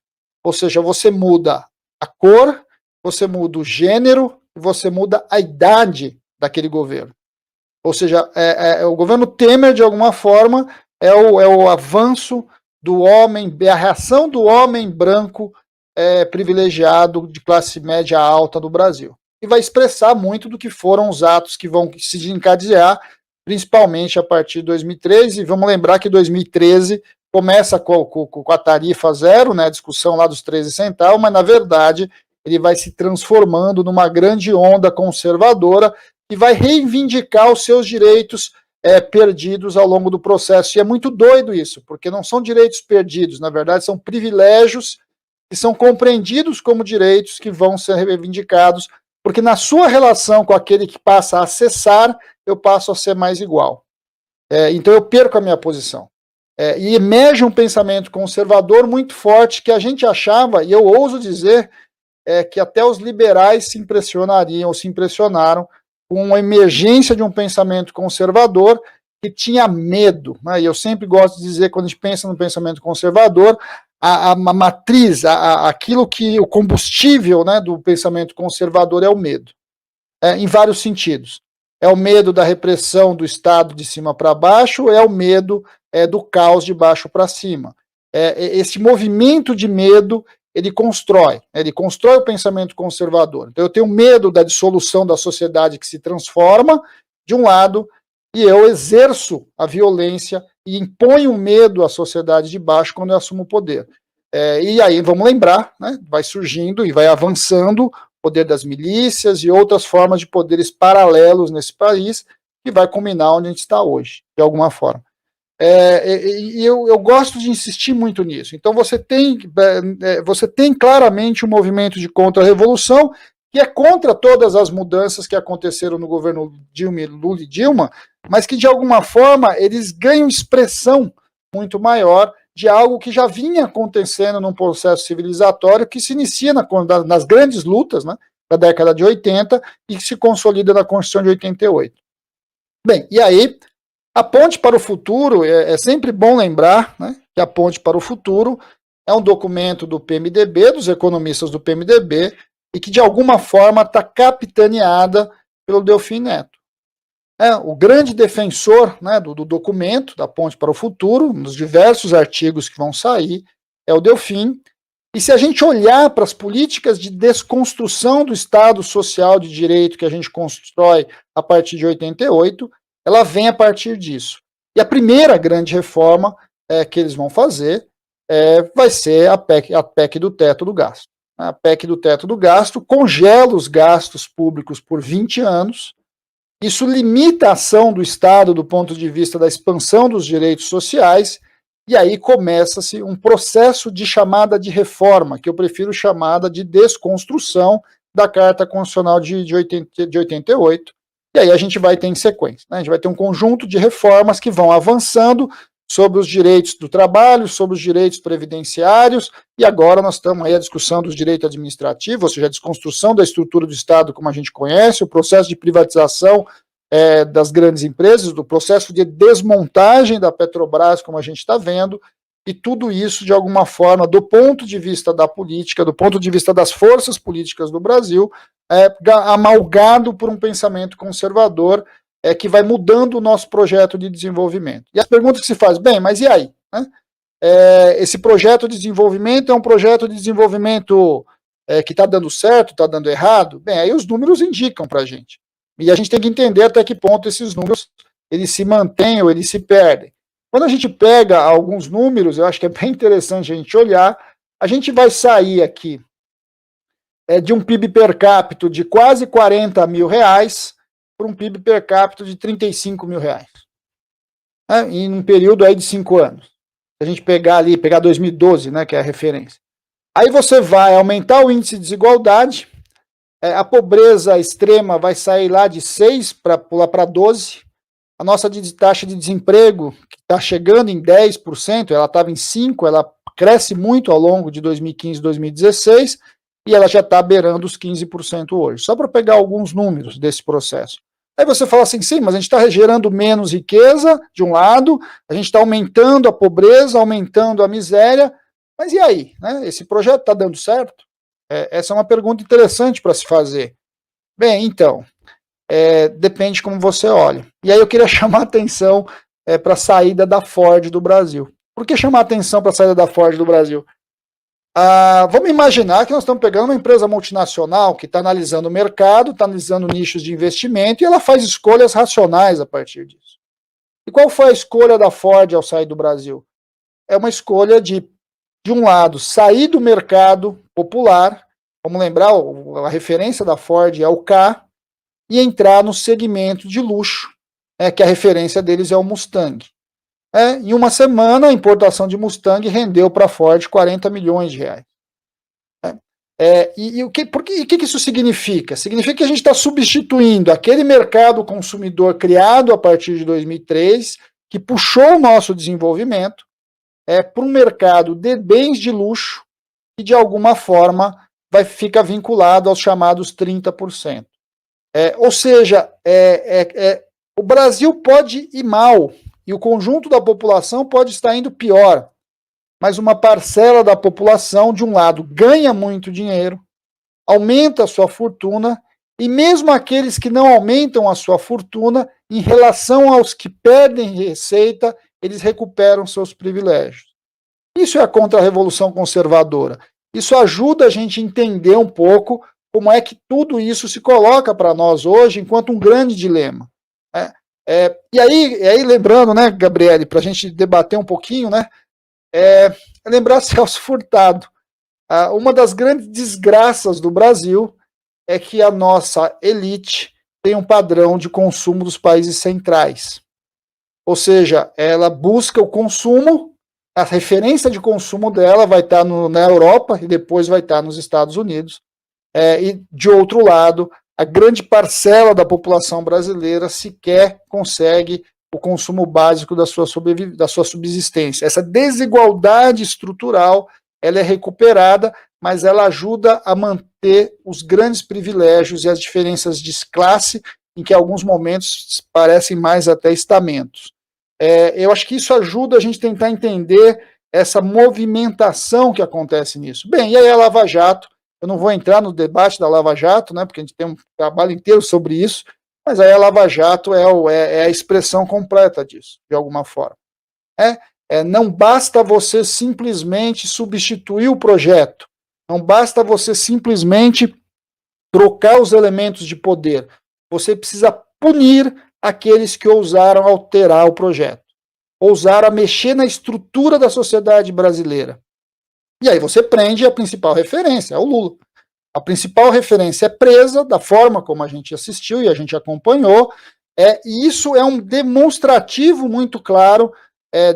Ou seja, você muda a cor, você muda o gênero, você muda a idade daquele governo. Ou seja, o governo Temer, de alguma forma, é o avanço do homem, a reação do homem branco privilegiado de classe média alta do Brasil. E vai expressar muito do que foram os atos que vão se desencadear, principalmente a partir de 2013. E vamos lembrar que 2013 começa com a tarifa zero, né, a discussão lá dos 13 centavos, mas, na verdade, ele vai se transformando numa grande onda conservadora que vai reivindicar os seus direitos perdidos ao longo do processo. E é muito doido isso, porque não são direitos perdidos, na verdade, são privilégios que são compreendidos como direitos que vão ser reivindicados, porque na sua relação com aquele que passa a acessar, eu passo a ser mais igual. Então eu perco a minha posição. E emerge um pensamento conservador muito forte que a gente achava, e eu ouso dizer, que até os liberais se impressionariam ou se impressionaram com a emergência de um pensamento conservador que tinha medo, né? E eu sempre gosto de dizer, quando a gente pensa no pensamento conservador, a matriz, aquilo que o combustível, né, do pensamento conservador é o medo, em vários sentidos. É o medo da repressão do Estado de cima para baixo, é o medo do caos de baixo para cima. Esse movimento de medo, ele constrói o pensamento conservador. Então eu tenho medo da dissolução da sociedade que se transforma, de um lado, e eu exerço a violência e imponho medo à sociedade de baixo quando eu assumo o poder. E aí, vamos lembrar, né, vai surgindo e vai avançando o poder das milícias e outras formas de poderes paralelos nesse país, que vai culminar onde a gente está hoje, de alguma forma. E eu gosto de insistir muito nisso. Então você tem claramente um movimento de contra-revolução que é contra todas as mudanças que aconteceram no governo Lula e Dilma, mas que de alguma forma eles ganham expressão muito maior de algo que já vinha acontecendo num processo civilizatório que se inicia nas grandes lutas, né, da década de 80 e que se consolida na Constituição de 88. Bem, e aí a Ponte para o Futuro, é sempre bom lembrar, né, que a Ponte para o Futuro é um documento do PMDB, dos economistas do PMDB, e que de alguma forma está capitaneada pelo Delfim Neto. O grande defensor, né, do documento da Ponte para o Futuro, nos diversos artigos que vão sair, é o Delfim. E se a gente olhar para as políticas de desconstrução do Estado Social de Direito que a gente constrói a partir de 88, ela vem a partir disso. E a primeira grande reforma que eles vão fazer vai ser a PEC do teto do gasto. A PEC do teto do gasto congela os gastos públicos por 20 anos. Isso limita a ação do Estado do ponto de vista da expansão dos direitos sociais, e aí começa-se um processo de chamada de reforma, que eu prefiro chamada de desconstrução da Carta Constitucional de 88, e aí a gente vai ter em sequência, né? A gente vai ter um conjunto de reformas que vão avançando sobre os direitos do trabalho, sobre os direitos previdenciários, e agora nós estamos aí a discussão dos direitos administrativos, ou seja, a desconstrução da estrutura do Estado como a gente conhece, o processo de privatização das grandes empresas, do processo de desmontagem da Petrobras, como a gente está vendo, e tudo isso, de alguma forma, do ponto de vista da política, do ponto de vista das forças políticas do Brasil, amalgado por um pensamento conservador, que vai mudando o nosso projeto de desenvolvimento. E a pergunta que se faz, bem, mas e aí? Né? Esse projeto de desenvolvimento é um projeto de desenvolvimento que está dando certo, está dando errado? Bem, aí os números indicam para a gente. E a gente tem que entender até que ponto esses números eles se mantêm ou eles se perdem. Quando a gente pega alguns números, eu acho que é bem interessante a gente olhar, a gente vai sair aqui de um PIB per capita de quase 40 mil reais para um PIB per capita de 35 mil reais. Em um período aí de 5 anos. Se a gente pegar 2012, né, que é a referência. Aí você vai aumentar o índice de desigualdade, a pobreza extrema vai sair lá de 6 para pular para 12, a nossa taxa de desemprego, que está chegando em 10%, ela estava em 5%, ela cresce muito ao longo de 2015 e 2016, e ela já está beirando os 15% hoje. Só para pegar alguns números desse processo. Aí você fala assim, sim, mas a gente está gerando menos riqueza, de um lado, a gente está aumentando a pobreza, aumentando a miséria, mas e aí? Né? Esse projeto está dando certo? Essa é uma pergunta interessante para se fazer. Bem, então, depende como você olha. E aí eu queria chamar a atenção para a saída da Ford do Brasil. Por que chamar a atenção para a saída da Ford do Brasil? Vamos imaginar que nós estamos pegando uma empresa multinacional que está analisando o mercado, está analisando nichos de investimento e ela faz escolhas racionais a partir disso. E qual foi a escolha da Ford ao sair do Brasil? É uma escolha de um lado, sair do mercado popular, vamos lembrar, a referência da Ford é o K, e entrar no segmento de luxo, que a referência deles é o Mustang. Em uma semana, a importação de Mustang rendeu para a Ford 40 milhões de reais. E o que isso significa? Significa que a gente está substituindo aquele mercado consumidor criado a partir de 2003, que puxou o nosso desenvolvimento, para um mercado de bens de luxo, que de alguma forma fica vinculado aos chamados 30%. Ou seja, o Brasil pode ir mal, e o conjunto da população pode estar indo pior, mas uma parcela da população, de um lado, ganha muito dinheiro, aumenta a sua fortuna, e mesmo aqueles que não aumentam a sua fortuna, em relação aos que perdem receita, eles recuperam seus privilégios. Isso é a contra-revolução conservadora. Isso ajuda a gente a entender um pouco como é que tudo isso se coloca para nós hoje enquanto um grande dilema. E aí, lembrando, né, Gabriele, para a gente debater um pouquinho, né, lembrar Celso Furtado. Uma das grandes desgraças do Brasil é que a nossa elite tem um padrão de consumo dos países centrais. Ou seja, ela busca o consumo, a referência de consumo dela vai estar na Europa e depois vai estar nos Estados Unidos. E, de outro lado, a grande parcela da população brasileira sequer consegue o consumo básico da sua subsistência. Essa desigualdade estrutural, ela é recuperada, mas ela ajuda a manter os grandes privilégios e as diferenças de classe, em que em alguns momentos parecem mais até estamentos. Eu acho que isso ajuda a gente a tentar entender essa movimentação que acontece nisso. Bem, e aí a Lava Jato, eu não vou entrar no debate da Lava Jato, né, porque a gente tem um trabalho inteiro sobre isso, mas aí a Lava Jato é a expressão completa disso, de alguma forma. Não basta você simplesmente substituir o projeto, não basta você simplesmente trocar os elementos de poder, você precisa punir aqueles que ousaram alterar o projeto, ousaram mexer na estrutura da sociedade brasileira. E aí você prende a principal referência, é o Lula. A principal referência é presa, da forma como a gente assistiu e a gente acompanhou, e isso é um demonstrativo muito claro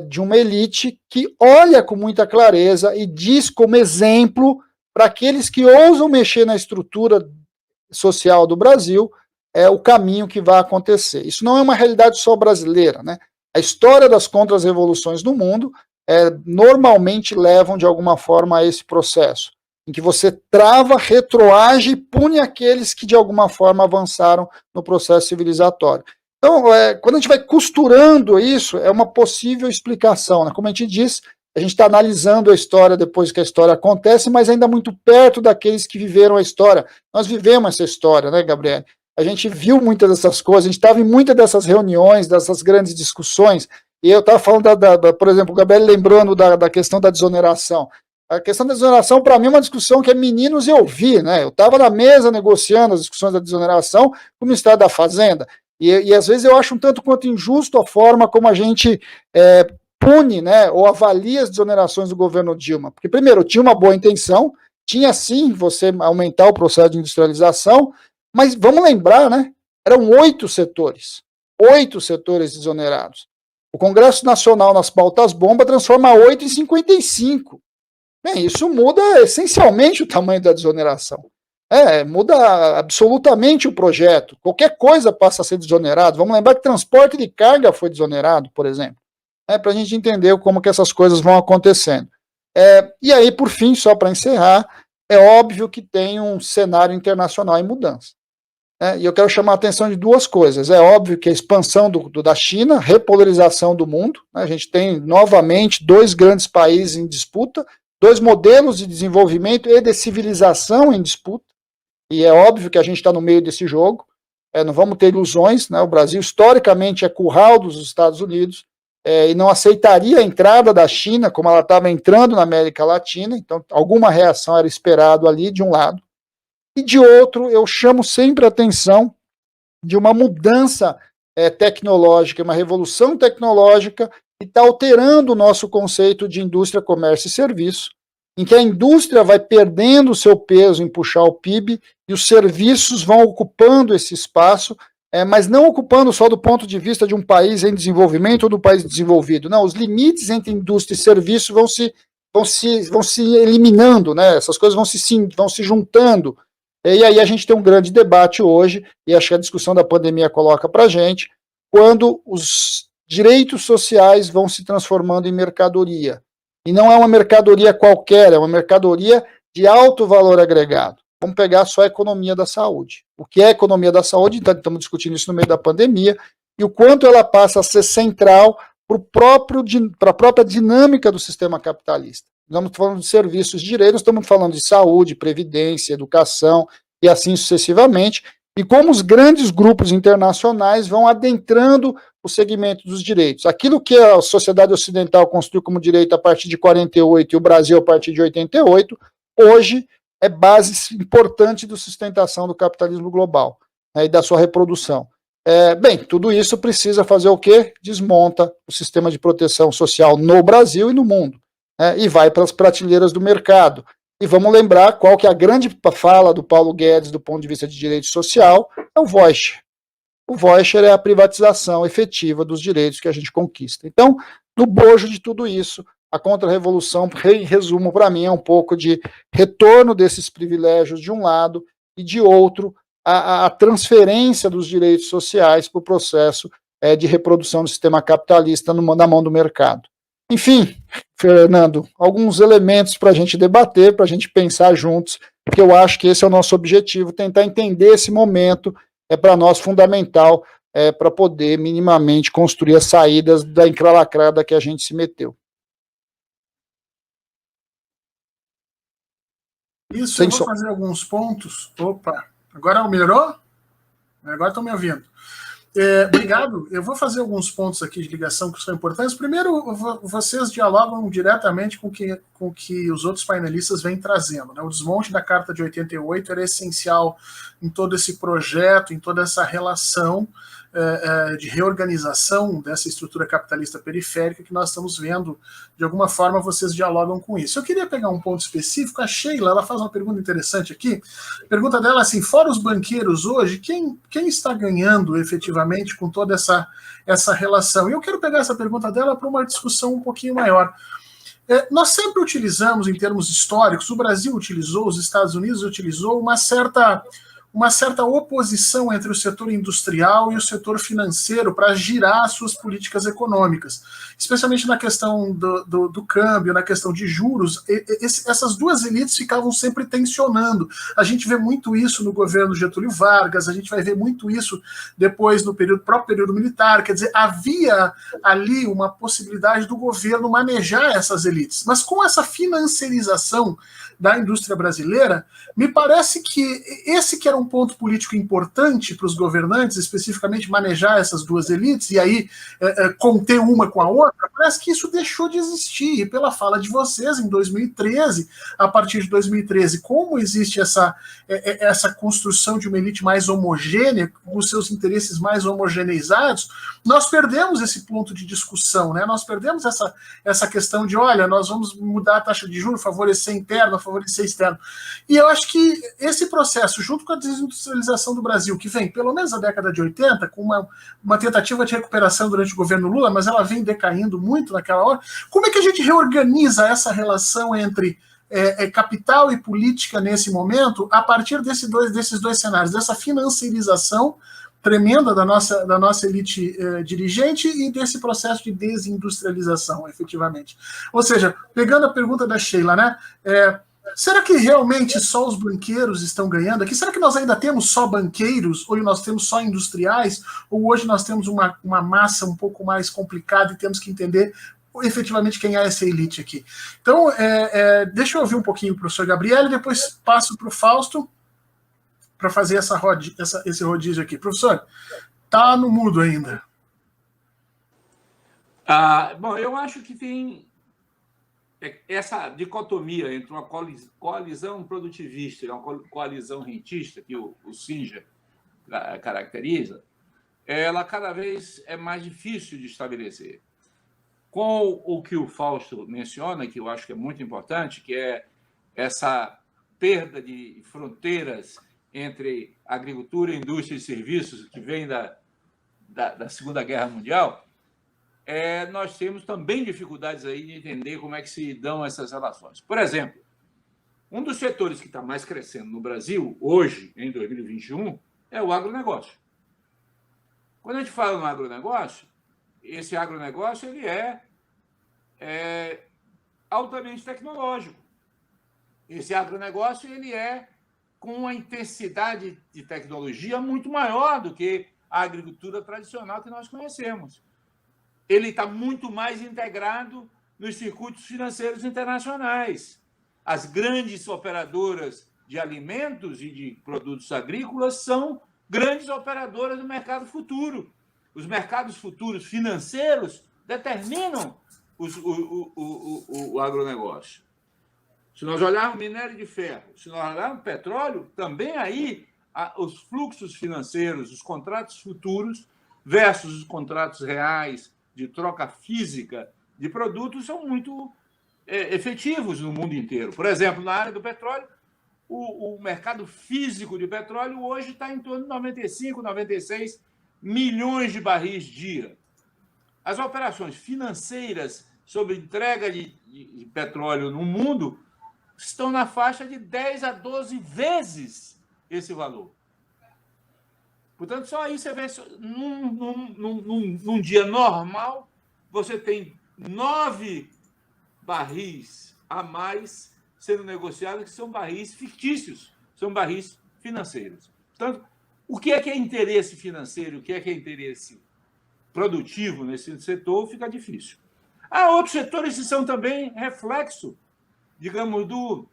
de uma elite que olha com muita clareza e diz como exemplo para aqueles que ousam mexer na estrutura social do Brasil, o caminho que vai acontecer. Isso não é uma realidade só brasileira, né? A história das contra-revoluções no mundo normalmente levam, de alguma forma, a esse processo, em que você trava, retroage e pune aqueles que, de alguma forma, avançaram no processo civilizatório. Então, quando a gente vai costurando isso, é uma possível explicação, né? Como a gente disse, a gente está analisando a história depois que a história acontece, mas ainda muito perto daqueles que viveram a história. Nós vivemos essa história, né, Gabriel? A gente viu muitas dessas coisas, a gente estava em muitas dessas reuniões, dessas grandes discussões, e eu estava falando, por exemplo, o Gabriel lembrando da questão da desoneração. A questão da desoneração, para mim, é uma discussão que é meninos eu vi, né? Eu estava na mesa negociando as discussões da desoneração com o Ministério da Fazenda, e às vezes eu acho um tanto quanto injusto a forma como a gente pune, né, ou avalia as desonerações do governo Dilma. Porque, primeiro, tinha uma boa intenção, tinha sim você aumentar o processo de industrialização, mas vamos lembrar, né, eram 8 setores desonerados. O Congresso Nacional, nas pautas bomba, transforma 8 em 55. Bem, isso muda essencialmente o tamanho da desoneração. Muda absolutamente o projeto. Qualquer coisa passa a ser desonerado. Vamos lembrar que transporte de carga foi desonerado, por exemplo. Para a gente entender como que essas coisas vão acontecendo. E aí, por fim, só para encerrar, é óbvio que tem um cenário internacional em mudança. E eu quero chamar a atenção de 2 coisas. É óbvio que a expansão da China, repolarização do mundo, né? A gente tem novamente 2 grandes países em disputa, 2 modelos de desenvolvimento e de civilização em disputa, e é óbvio que a gente está no meio desse jogo, não vamos ter ilusões, né? O Brasil historicamente é curral dos Estados Unidos, e não aceitaria a entrada da China como ela estava entrando na América Latina, então alguma reação era esperado ali de um lado, e de outro eu chamo sempre a atenção de uma mudança tecnológica, uma revolução tecnológica que está alterando o nosso conceito de indústria, comércio e serviço, em que a indústria vai perdendo o seu peso em puxar o PIB e os serviços vão ocupando esse espaço, mas não ocupando só do ponto de vista de um país em desenvolvimento ou do país desenvolvido. Não, os limites entre indústria e serviço vão se eliminando, né? Essas coisas vão se juntando. E aí a gente tem um grande debate hoje, e acho que a discussão da pandemia coloca para a gente, quando os direitos sociais vão se transformando em mercadoria. E não é uma mercadoria qualquer, é uma mercadoria de alto valor agregado. Vamos pegar só a economia da saúde. O que é a economia da saúde? Então, estamos discutindo isso no meio da pandemia, e o quanto ela passa a ser central para a própria dinâmica do sistema capitalista. Estamos falando de serviços de direitos, estamos falando de saúde, previdência, educação, e assim sucessivamente, e como os grandes grupos internacionais vão adentrando o segmento dos direitos. Aquilo que a sociedade ocidental construiu como direito a partir de 48 e o Brasil a partir de 88, hoje é base importante de sustentação do capitalismo global, né, e da sua reprodução. Bem, tudo isso precisa fazer o quê? Desmonta o sistema de proteção social no Brasil e no mundo, né, e vai para as prateleiras do mercado. E vamos lembrar qual que é a grande fala do Paulo Guedes do ponto de vista de direito social, é o voucher. O voucher é a privatização efetiva dos direitos que a gente conquista. Então, no bojo de tudo isso, a contra-revolução, em resumo, para mim, é um pouco de retorno desses privilégios de um lado e de outro, a transferência dos direitos sociais para o processo de reprodução do sistema capitalista na mão do mercado. Enfim, Fernando, alguns elementos para a gente debater, para a gente pensar juntos, porque eu acho que esse é o nosso objetivo, tentar entender esse momento, para nós fundamental, para poder minimamente construir as saídas da encralacrada que a gente se meteu. Isso, eu vou fazer alguns pontos. Opa, agora melhorou? Agora estão me ouvindo. Obrigado. Eu vou fazer alguns pontos aqui de ligação que são importantes. Primeiro, vocês dialogam diretamente com o que os outros painelistas vêm trazendo, né? O desmonte da Carta de 88 era essencial em todo esse projeto, em toda essa relação de reorganização dessa estrutura capitalista periférica que nós estamos vendo. De alguma forma, vocês dialogam com isso. Eu queria pegar um ponto específico. A Sheila, ela faz uma pergunta interessante aqui. A pergunta dela é assim, fora os banqueiros hoje, quem está ganhando efetivamente com toda essa relação? E eu quero pegar essa pergunta dela para uma discussão um pouquinho maior. Nós sempre utilizamos, em termos históricos, o Brasil utilizou, os Estados Unidos utilizou uma certa uma certa oposição entre o setor industrial e o setor financeiro para girar suas políticas econômicas, especialmente na questão do câmbio, na questão de juros. Essas duas elites ficavam sempre tensionando. A gente vê muito isso no governo Getúlio Vargas, a gente vai ver muito isso depois no próprio período militar. Quer dizer, havia ali uma possibilidade do governo manejar essas elites. Mas com essa financiarização da indústria brasileira, me parece que esse que era um ponto político importante para os governantes, especificamente manejar essas duas elites, e aí conter uma com a outra, parece que isso deixou de existir. E pela fala de vocês, em 2013, a partir de 2013, como existe essa construção de uma elite mais homogênea, com os seus interesses mais homogeneizados, nós perdemos esse ponto de discussão, né? Nós perdemos essa questão de, olha, nós vamos mudar a taxa de juros, favorecer interno, favorecer externo. E eu acho que esse processo, junto com a desindustrialização do Brasil, que vem pelo menos na década de 80, com uma tentativa de recuperação durante o governo Lula, mas ela vem decaindo muito naquela hora, como é que a gente reorganiza essa relação entre capital e política nesse momento, a partir desses dois cenários, dessa financiarização tremenda da nossa elite dirigente e desse processo de desindustrialização, efetivamente. Ou seja, pegando a pergunta da Sheila, né? Será que realmente só os banqueiros estão ganhando aqui? Será que nós ainda temos só banqueiros? Ou nós temos só industriais? Ou hoje nós temos uma massa um pouco mais complicada e temos que entender efetivamente quem é essa elite aqui? Então, deixa eu ouvir um pouquinho o professor Gabriel e depois passo para o Fausto para fazer esse rodízio aqui. Professor, tá no mudo ainda. Bom, eu acho que tem essa dicotomia entre uma coalizão produtivista e uma coalizão rentista, que o Singer caracteriza, ela cada vez é mais difícil de estabelecer. Com o que o Fausto menciona, que eu acho que é muito importante, que é essa perda de fronteiras entre agricultura, indústria e serviços, que vem da Segunda Guerra Mundial, nós temos também dificuldades aí de entender como é que se dão essas relações. Por exemplo, um dos setores que está mais crescendo no Brasil, hoje, em 2021, é o agronegócio. Quando a gente fala no agronegócio, esse agronegócio ele é altamente tecnológico. Esse agronegócio ele é com uma intensidade de tecnologia muito maior do que a agricultura tradicional que nós conhecemos. Ele está muito mais integrado nos circuitos financeiros internacionais. As grandes operadoras de alimentos e de produtos agrícolas são grandes operadoras do mercado futuro. Os mercados futuros financeiros determinam o agronegócio. Se nós olharmos minério de ferro, se nós olharmos petróleo, também aí os fluxos financeiros, os contratos futuros versus os contratos reais de troca física de produtos são muito efetivos no mundo inteiro. Por exemplo, na área do petróleo, o mercado físico de petróleo hoje está em torno de 95, 96 milhões de barris dia. As operações financeiras sobre entrega de petróleo no mundo estão na faixa de 10 a 12 vezes esse valor. Portanto, só aí você vê, num dia normal, você tem 9 barris a mais sendo negociados, que são barris fictícios, são barris financeiros. Portanto, o que é interesse financeiro, o que é interesse produtivo nesse setor, fica difícil. Há outros setores que são também reflexo, digamos, do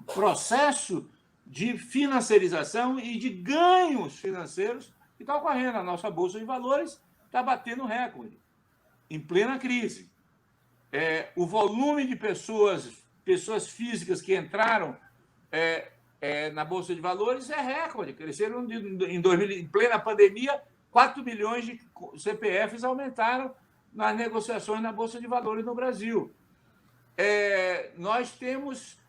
processo de financiarização e de ganhos financeiros que está ocorrendo. A nossa Bolsa de Valores está batendo recorde, em plena crise. O volume de pessoas físicas que entraram na Bolsa de Valores é recorde. Cresceram em plena pandemia, 4 milhões de CPFs aumentaram nas negociações na Bolsa de Valores no Brasil. Nós temos...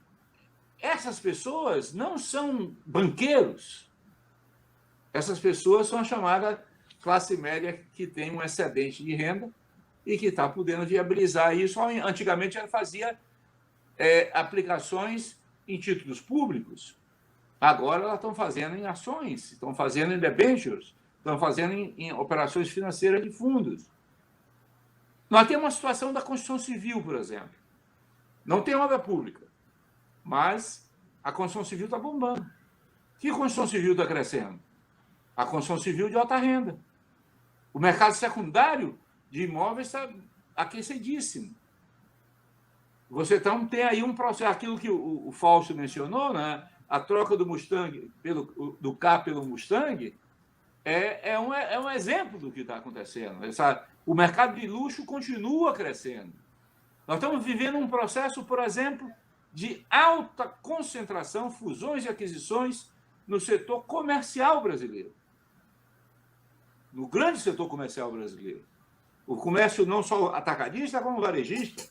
Essas pessoas não são banqueiros. Essas pessoas são a chamada classe média que tem um excedente de renda e que está podendo viabilizar isso. Antigamente ela fazia aplicações em títulos públicos. Agora elas estão fazendo em ações, estão fazendo em debentures, estão fazendo em operações financeiras de fundos. Nós temos uma situação da construção civil, por exemplo. Não tem obra pública, mas a construção civil está bombando. Que construção civil está crescendo? A construção civil de alta renda. O mercado secundário de imóveis está aquecidíssimo. Você então tem aí um processo, aquilo que o Fausto mencionou, né? A troca do Mustang, do K pelo Mustang, é um exemplo do que está acontecendo. O mercado de luxo continua crescendo. Nós estamos vivendo um processo, por exemplo, de alta concentração, fusões e aquisições no setor comercial brasileiro. No grande setor comercial brasileiro. O comércio não só atacadista, como varejista.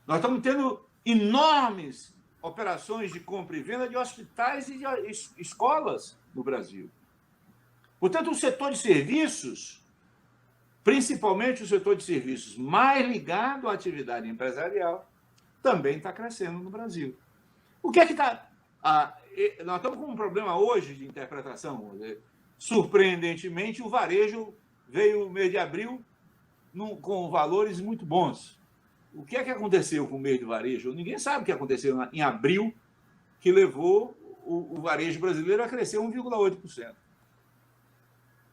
Nós estamos tendo enormes operações de compra e venda de hospitais e de escolas no Brasil. Portanto, o setor de serviços, principalmente o setor de serviços mais ligado à atividade empresarial, também está crescendo no Brasil. O que é que está... nós estamos com um problema hoje de interpretação. Surpreendentemente, o varejo veio no mês de abril com valores muito bons. O que é que aconteceu com o mês do varejo? Ninguém sabe o que aconteceu em abril, que levou o varejo brasileiro a crescer 1,8%.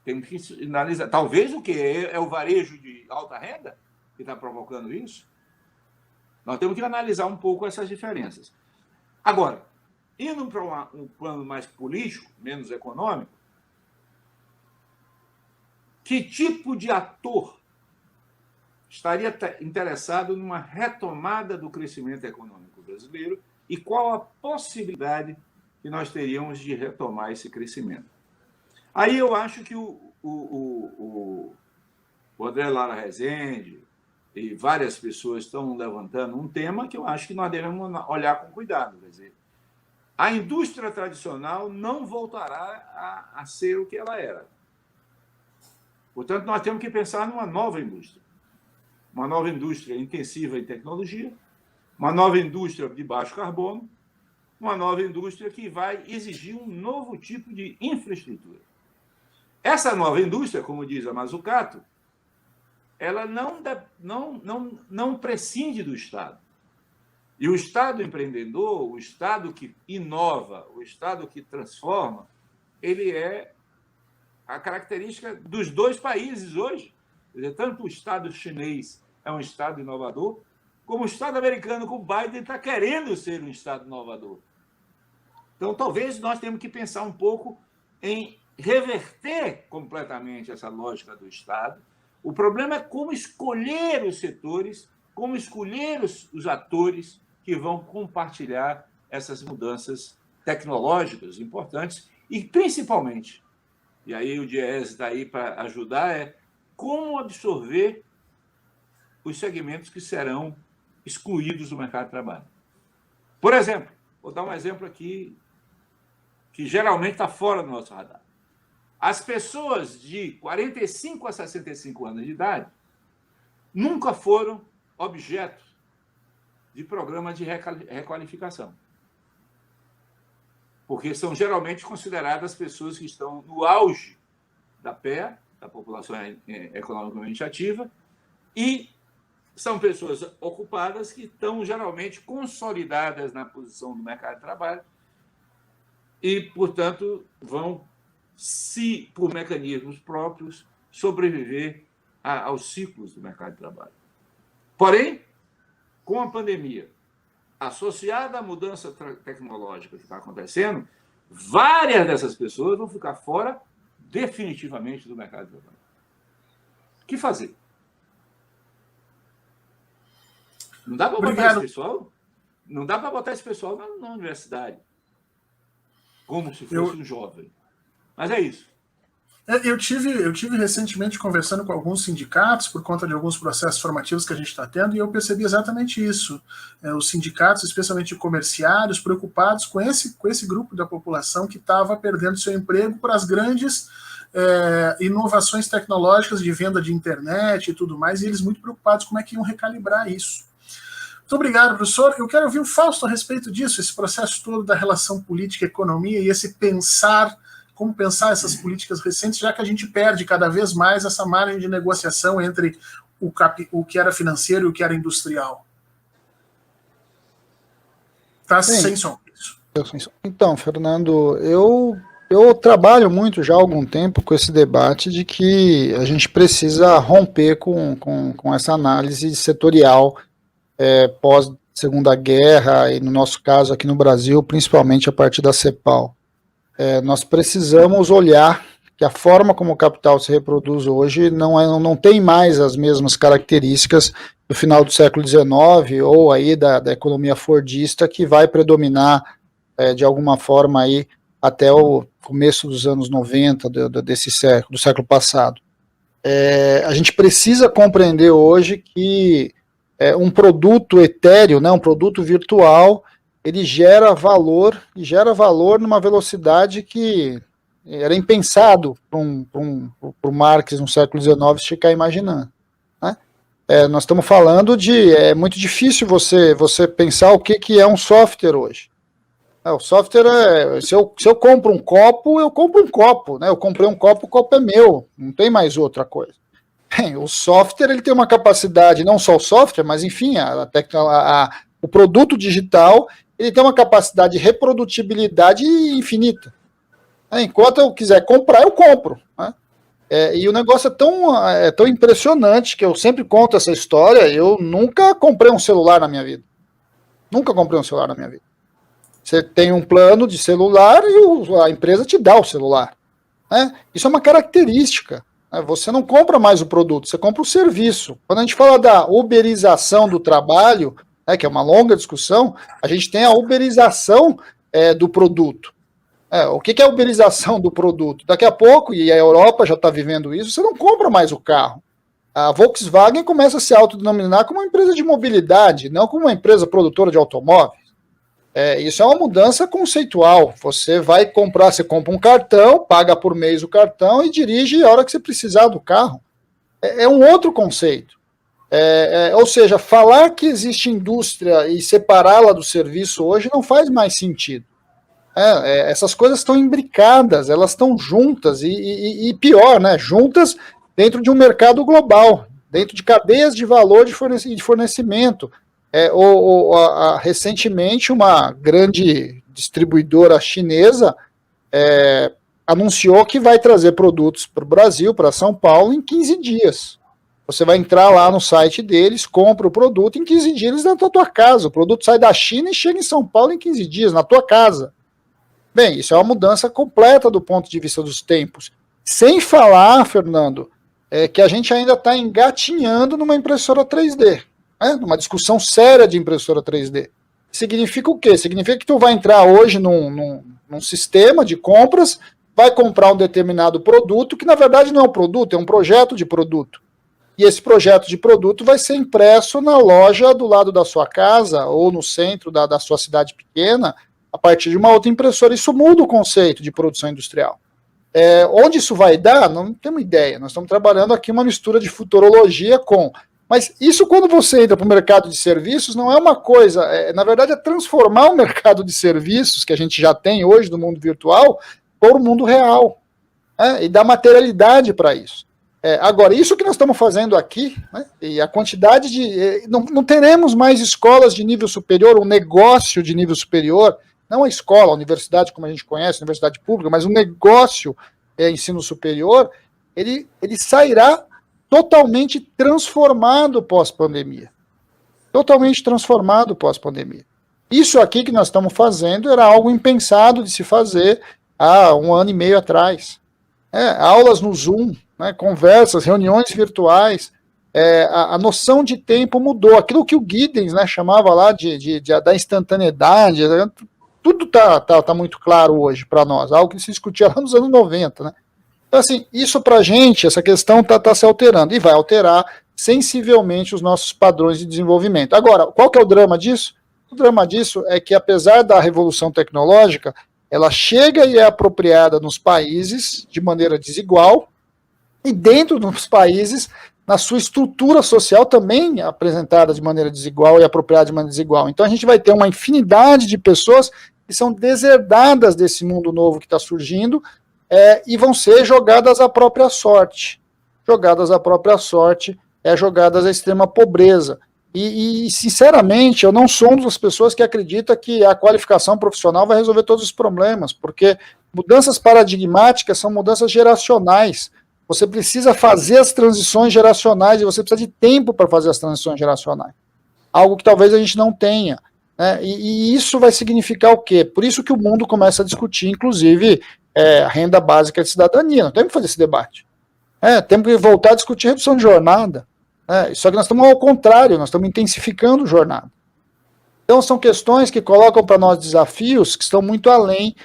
Temos que analisar. Talvez o quê? É o varejo de alta renda que está provocando isso? Nós temos que analisar um pouco essas diferenças. Agora, indo para um plano mais político, menos econômico, que tipo de ator estaria interessado numa retomada do crescimento econômico brasileiro e qual a possibilidade que nós teríamos de retomar esse crescimento? Aí eu acho que o André Lara Rezende e várias pessoas estão levantando um tema que eu acho que nós devemos olhar com cuidado. Quer dizer, a indústria tradicional não voltará a ser o que ela era. Portanto, nós temos que pensar numa nova indústria. Uma nova indústria intensiva em tecnologia, uma nova indústria de baixo carbono, uma nova indústria que vai exigir um novo tipo de infraestrutura. Essa nova indústria, como diz a Mazzucato, ela não prescinde do Estado. E o Estado empreendedor, o Estado que inova, o Estado que transforma, ele é a característica dos dois países hoje. Quer dizer, tanto o Estado chinês é um Estado inovador, como o Estado americano, com o Biden, está querendo ser um Estado inovador. Então, talvez nós tenhamos que pensar um pouco em reverter completamente essa lógica do Estado. O problema é como escolher os setores, como escolher os atores que vão compartilhar essas mudanças tecnológicas importantes e, principalmente, e aí o Diese está aí para ajudar, como absorver os segmentos que serão excluídos do mercado de trabalho. Por exemplo, vou dar um exemplo aqui que geralmente está fora do nosso radar. As pessoas de 45 a 65 anos de idade nunca foram objeto de programa de requalificação. Porque são geralmente consideradas pessoas que estão no auge da PEA, da população economicamente ativa, e são pessoas ocupadas que estão geralmente consolidadas na posição do mercado de trabalho e, portanto, vão, se por mecanismos próprios, sobreviver aos ciclos do mercado de trabalho. Porém, com a pandemia, associada à mudança tecnológica que está acontecendo, várias dessas pessoas vão ficar fora definitivamente do mercado de trabalho. O que fazer? Não dá para botar esse pessoal? Não dá para botar esse pessoal na universidade, como se fosse um jovem. Mas é isso. Eu tive recentemente conversando com alguns sindicatos por conta de alguns processos formativos que a gente está tendo, e eu percebi exatamente isso. Os sindicatos, especialmente comerciários, preocupados com esse grupo da população que estava perdendo seu emprego para as grandes inovações tecnológicas de venda de internet e tudo mais, e eles muito preocupados como é que iam recalibrar isso. Muito obrigado, professor. Eu quero ouvir o Fausto a respeito disso, esse processo todo da relação política e economia e esse pensar, como pensar essas políticas recentes, já que a gente perde cada vez mais essa margem de negociação entre o que era financeiro e o que era industrial. Tá sem som. Então, Fernando, eu trabalho muito já há algum tempo com esse debate de que a gente precisa romper com essa análise setorial pós-Segunda Guerra, e no nosso caso aqui no Brasil, principalmente a partir da CEPAL. Nós precisamos olhar que a forma como o capital se reproduz hoje não tem mais as mesmas características do final do século XIX ou aí da economia fordista, que vai predominar de alguma forma aí até o começo dos anos 90 do século passado. A gente precisa compreender hoje que um produto etéreo, né, um produto virtual, ele gera valor, e gera valor numa velocidade que era impensado para o Marx no século XIX ficar imaginando. Né? Nós estamos falando é muito difícil você pensar o que é um software hoje. O software se eu compro um copo, eu compro um copo, né? Eu comprei um copo, o copo é meu, não tem mais outra coisa. Bem, o software ele tem uma capacidade, não só o software, mas enfim, o produto digital ele tem uma capacidade de reprodutibilidade infinita. Enquanto eu quiser comprar, eu compro. Né? E o negócio é tão impressionante que eu sempre conto essa história. Eu nunca comprei um celular na minha vida. Nunca comprei um celular na minha vida. Você tem um plano de celular e a empresa te dá o celular. Né? Isso é uma característica. Né? Você não compra mais o produto, você compra o serviço. Quando a gente fala da uberização do trabalho, né, que é uma longa discussão, a gente tem a uberização do produto. O que é a uberização do produto? Daqui a pouco, e a Europa já está vivendo isso, você não compra mais o carro. A Volkswagen começa a se autodenominar como uma empresa de mobilidade, não como uma empresa produtora de automóveis. Isso é uma mudança conceitual. Você compra um cartão, paga por mês o cartão e dirige a hora que você precisar do carro. É um outro conceito. Ou seja, falar que existe indústria e separá-la do serviço hoje não faz mais sentido. Essas coisas estão imbricadas, elas estão juntas e pior, né, juntas dentro de um mercado global, dentro de cadeias de valor de fornecimento. Recentemente, uma grande distribuidora chinesa anunciou que vai trazer produtos para o Brasil, para São Paulo, em 15 dias. Você vai entrar lá no site deles, compra o produto, em 15 dias eles dão na tua casa. O produto sai da China e chega em São Paulo em 15 dias, na tua casa. Bem, isso é uma mudança completa do ponto de vista dos tempos. Sem falar, Fernando, que a gente ainda está engatinhando numa impressora 3D. Numa discussão séria de impressora 3D. Significa o quê? Significa que tu vai entrar hoje num sistema de compras, vai comprar um determinado produto, que na verdade não é um produto, é um projeto de produto. E esse projeto de produto vai ser impresso na loja do lado da sua casa, ou no centro da sua cidade pequena, a partir de uma outra impressora. Isso muda o conceito de produção industrial. Onde isso vai dar? Não temos ideia. Nós estamos trabalhando aqui uma mistura de futurologia com... Mas isso, quando você entra para o mercado de serviços, não é uma coisa, na verdade é transformar o mercado de serviços, que a gente já tem hoje no mundo virtual, para o mundo real, e dar materialidade para isso. Agora, isso que nós estamos fazendo aqui, né, e a quantidade de... Não teremos mais escolas de nível superior, um negócio de nível superior, não a escola, a universidade como a gente conhece, a universidade pública, mas um negócio ensino superior, ele sairá totalmente transformado pós-pandemia. Totalmente transformado pós-pandemia. Isso aqui que nós estamos fazendo era algo impensado de se fazer há 1 ano e meio atrás. Aulas no Zoom, né, conversas, reuniões virtuais, a noção de tempo mudou. Aquilo que o Giddens, né, chamava lá da instantaneidade, tudo está muito claro hoje para nós, algo que se discutia lá nos anos 90, né? Então, assim, isso para a gente, essa questão está se alterando, e vai alterar sensivelmente os nossos padrões de desenvolvimento. Agora, qual que é o drama disso? O drama disso é que, apesar da revolução tecnológica, ela chega e é apropriada nos países de maneira desigual, e dentro dos países na sua estrutura social também apresentada de maneira desigual e apropriada de maneira desigual. Então a gente vai ter uma infinidade de pessoas que são deserdadas desse mundo novo que está surgindo e vão ser jogadas à própria sorte. Jogadas à própria sorte, jogadas à extrema pobreza. E, sinceramente, eu não sou uma das pessoas que acredita que a qualificação profissional vai resolver todos os problemas, porque mudanças paradigmáticas são mudanças geracionais. Você precisa fazer as transições geracionais e você precisa de tempo para fazer as transições geracionais. Algo que talvez a gente não tenha. Né? E isso vai significar o quê? Por isso que o mundo começa a discutir, inclusive, a renda básica de cidadania. Não temos que fazer esse debate. Temos que voltar a discutir redução de jornada. Só que nós estamos ao contrário, nós estamos intensificando jornada. Então, são questões que colocam para nós desafios que estão muito além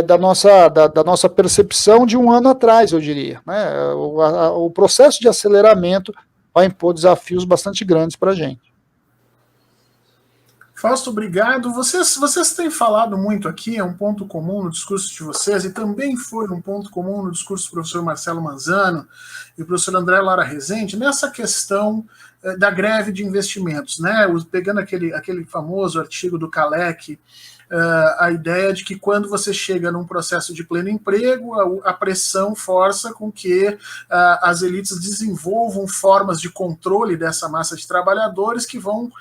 da nossa percepção de um ano atrás, eu diria. Né? O processo de aceleramento vai impor desafios bastante grandes para a gente. Fausto, obrigado. Vocês têm falado muito aqui, é um ponto comum no discurso de vocês, e também foi um ponto comum no discurso do professor Marcelo Manzano e o professor André Lara Rezende, nessa questão da greve de investimentos, né? Pegando aquele famoso artigo do Kalec, a ideia de que quando você chega num processo de pleno emprego, a pressão força com que as elites desenvolvam formas de controle dessa massa de trabalhadores que vão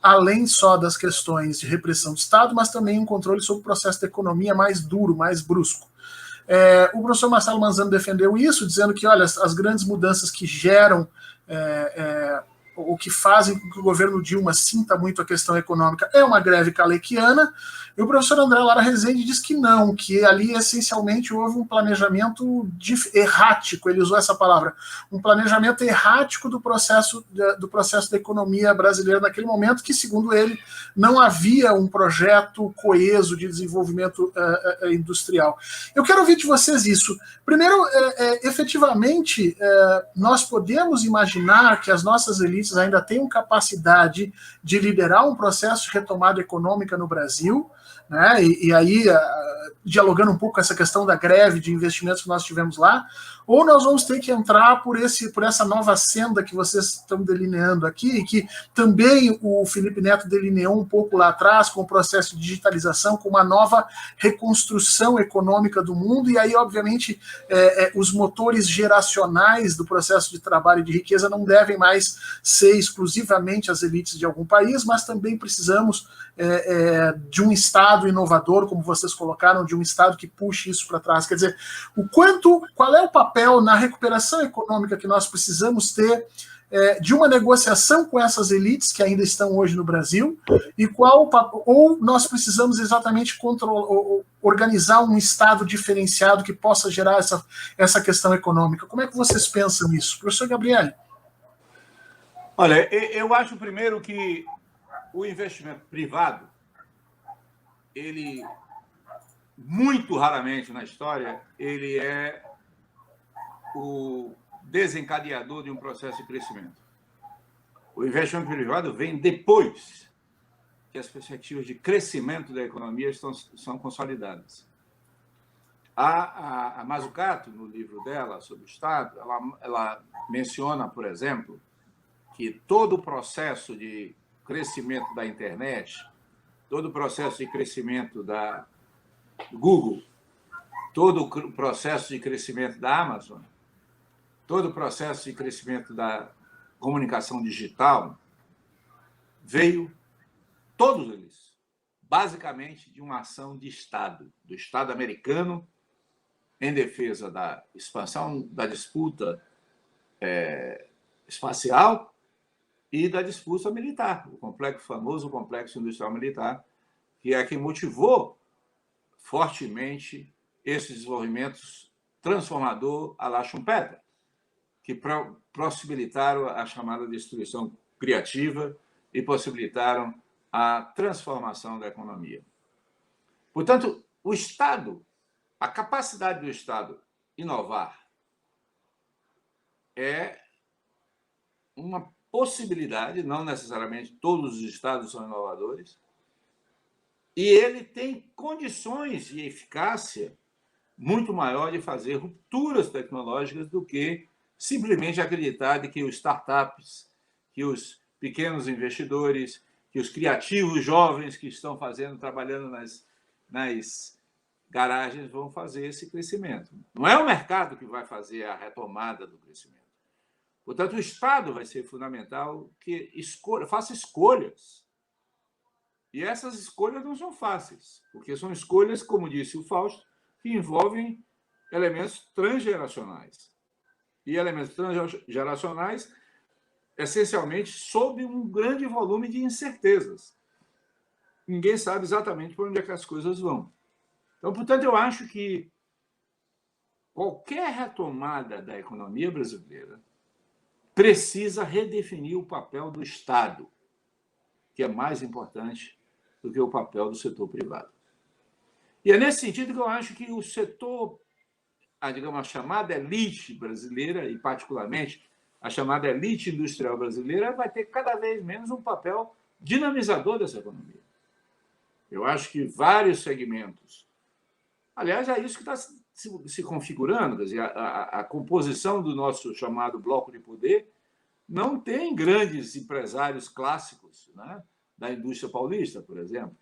além só das questões de repressão do Estado, mas também um controle sobre o processo da economia mais duro, mais brusco. O professor Marcelo Manzano defendeu isso, dizendo que, olha, as grandes mudanças que geram ou que fazem com que o governo Dilma sinta muito a questão econômica é uma greve kalekiana, e o professor André Lara Rezende diz que não, que ali essencialmente houve um planejamento errático, ele usou essa palavra, um planejamento errático do processo da economia brasileira naquele momento, que, segundo ele, não havia um projeto coeso de desenvolvimento industrial. Eu quero ouvir de vocês isso. Primeiro, efetivamente, nós podemos imaginar que as nossas elites ainda tenham capacidade de liderar um processo de retomada econômica no Brasil, né? E aí, dialogando um pouco com essa questão da greve de investimentos que nós tivemos lá, ou nós vamos ter que entrar por essa nova senda que vocês estão delineando aqui, que também o Felipe Neto delineou um pouco lá atrás, com o processo de digitalização, com uma nova reconstrução econômica do mundo, e aí, obviamente, os motores geracionais do processo de trabalho e de riqueza não devem mais ser exclusivamente as elites de algum país, mas também precisamos de um Estado inovador, como vocês colocaram, de um Estado que puxe isso para trás. Quer dizer, qual é o papel na recuperação econômica que nós precisamos ter de uma negociação com essas elites que ainda estão hoje no Brasil, e ou nós precisamos exatamente organizar um Estado diferenciado que possa gerar essa questão econômica. Como é que vocês pensam nisso? Professor Gabriele. Olha, eu acho primeiro que o investimento privado, ele, muito raramente na história, ele é o desencadeador de um processo de crescimento. O investimento privado vem depois que as perspectivas de crescimento da economia são consolidadas. A Mazzucato, no livro dela sobre o Estado, ela menciona, por exemplo, que todo o processo de crescimento da internet, todo o processo de crescimento da Google, todo o processo de crescimento da Amazon, todo o processo de crescimento da comunicação digital veio, todos eles, basicamente de uma ação de Estado, do Estado americano, em defesa da expansão da disputa espacial e da disputa militar, o famoso complexo industrial militar, que é quem motivou fortemente esse desenvolvimento transformador à la Schumpeter, que possibilitaram a chamada destruição criativa e possibilitaram a transformação da economia. Portanto, o Estado, a capacidade do Estado inovar é uma possibilidade, não necessariamente todos os Estados são inovadores, e ele tem condições de eficácia muito maior de fazer rupturas tecnológicas do que simplesmente acreditar de que os startups, que os pequenos investidores, que os criativos jovens que estão trabalhando nas garagens vão fazer esse crescimento. Não é o mercado que vai fazer a retomada do crescimento. Portanto, o Estado vai ser fundamental que faça escolhas. E essas escolhas não são fáceis, porque são escolhas, como disse o Fausto, que envolvem elementos transgeracionais. E elementos transgeracionais, essencialmente, sob um grande volume de incertezas. Ninguém sabe exatamente por onde é que as coisas vão. Então, portanto, eu acho que qualquer retomada da economia brasileira precisa redefinir o papel do Estado, que é mais importante do que o papel do setor privado. E é nesse sentido que eu acho que o setor, digamos, a chamada elite brasileira, e particularmente a chamada elite industrial brasileira, vai ter cada vez menos um papel dinamizador dessa economia. Eu acho que vários segmentos... Aliás, é isso que está se configurando. Quer dizer, a composição do nosso chamado bloco de poder não tem grandes empresários clássicos, né, da indústria paulista, por exemplo.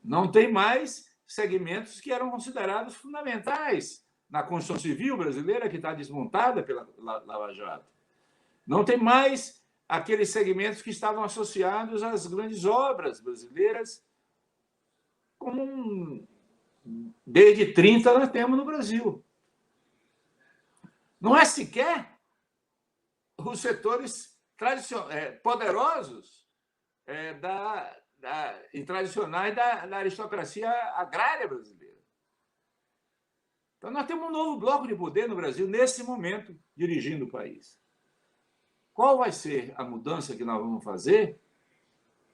Não tem mais segmentos que eram considerados fundamentais na construção civil brasileira, que está desmontada pela Lava Jato. Não tem mais aqueles segmentos que estavam associados às grandes obras brasileiras, como desde 30 nós temos no Brasil. Não é sequer os setores poderosos e tradicionais da aristocracia agrária brasileira. Então, nós temos um novo bloco de poder no Brasil, nesse momento, dirigindo o país. Qual vai ser a mudança que nós vamos fazer?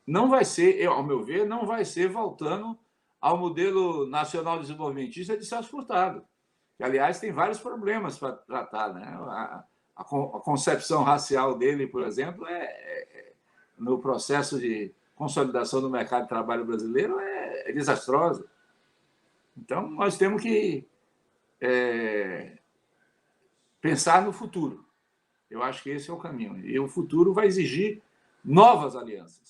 Não vai ser, ao meu ver, não vai ser voltando ao modelo nacional desenvolvimentista de Celso Furtado, que, aliás, tem vários problemas para tratar, né? A concepção racial dele, por exemplo, no processo de consolidação do mercado de trabalho brasileiro, é desastrosa. Então, nós temos que pensar no futuro. Eu acho que esse é o caminho. E o futuro vai exigir novas alianças.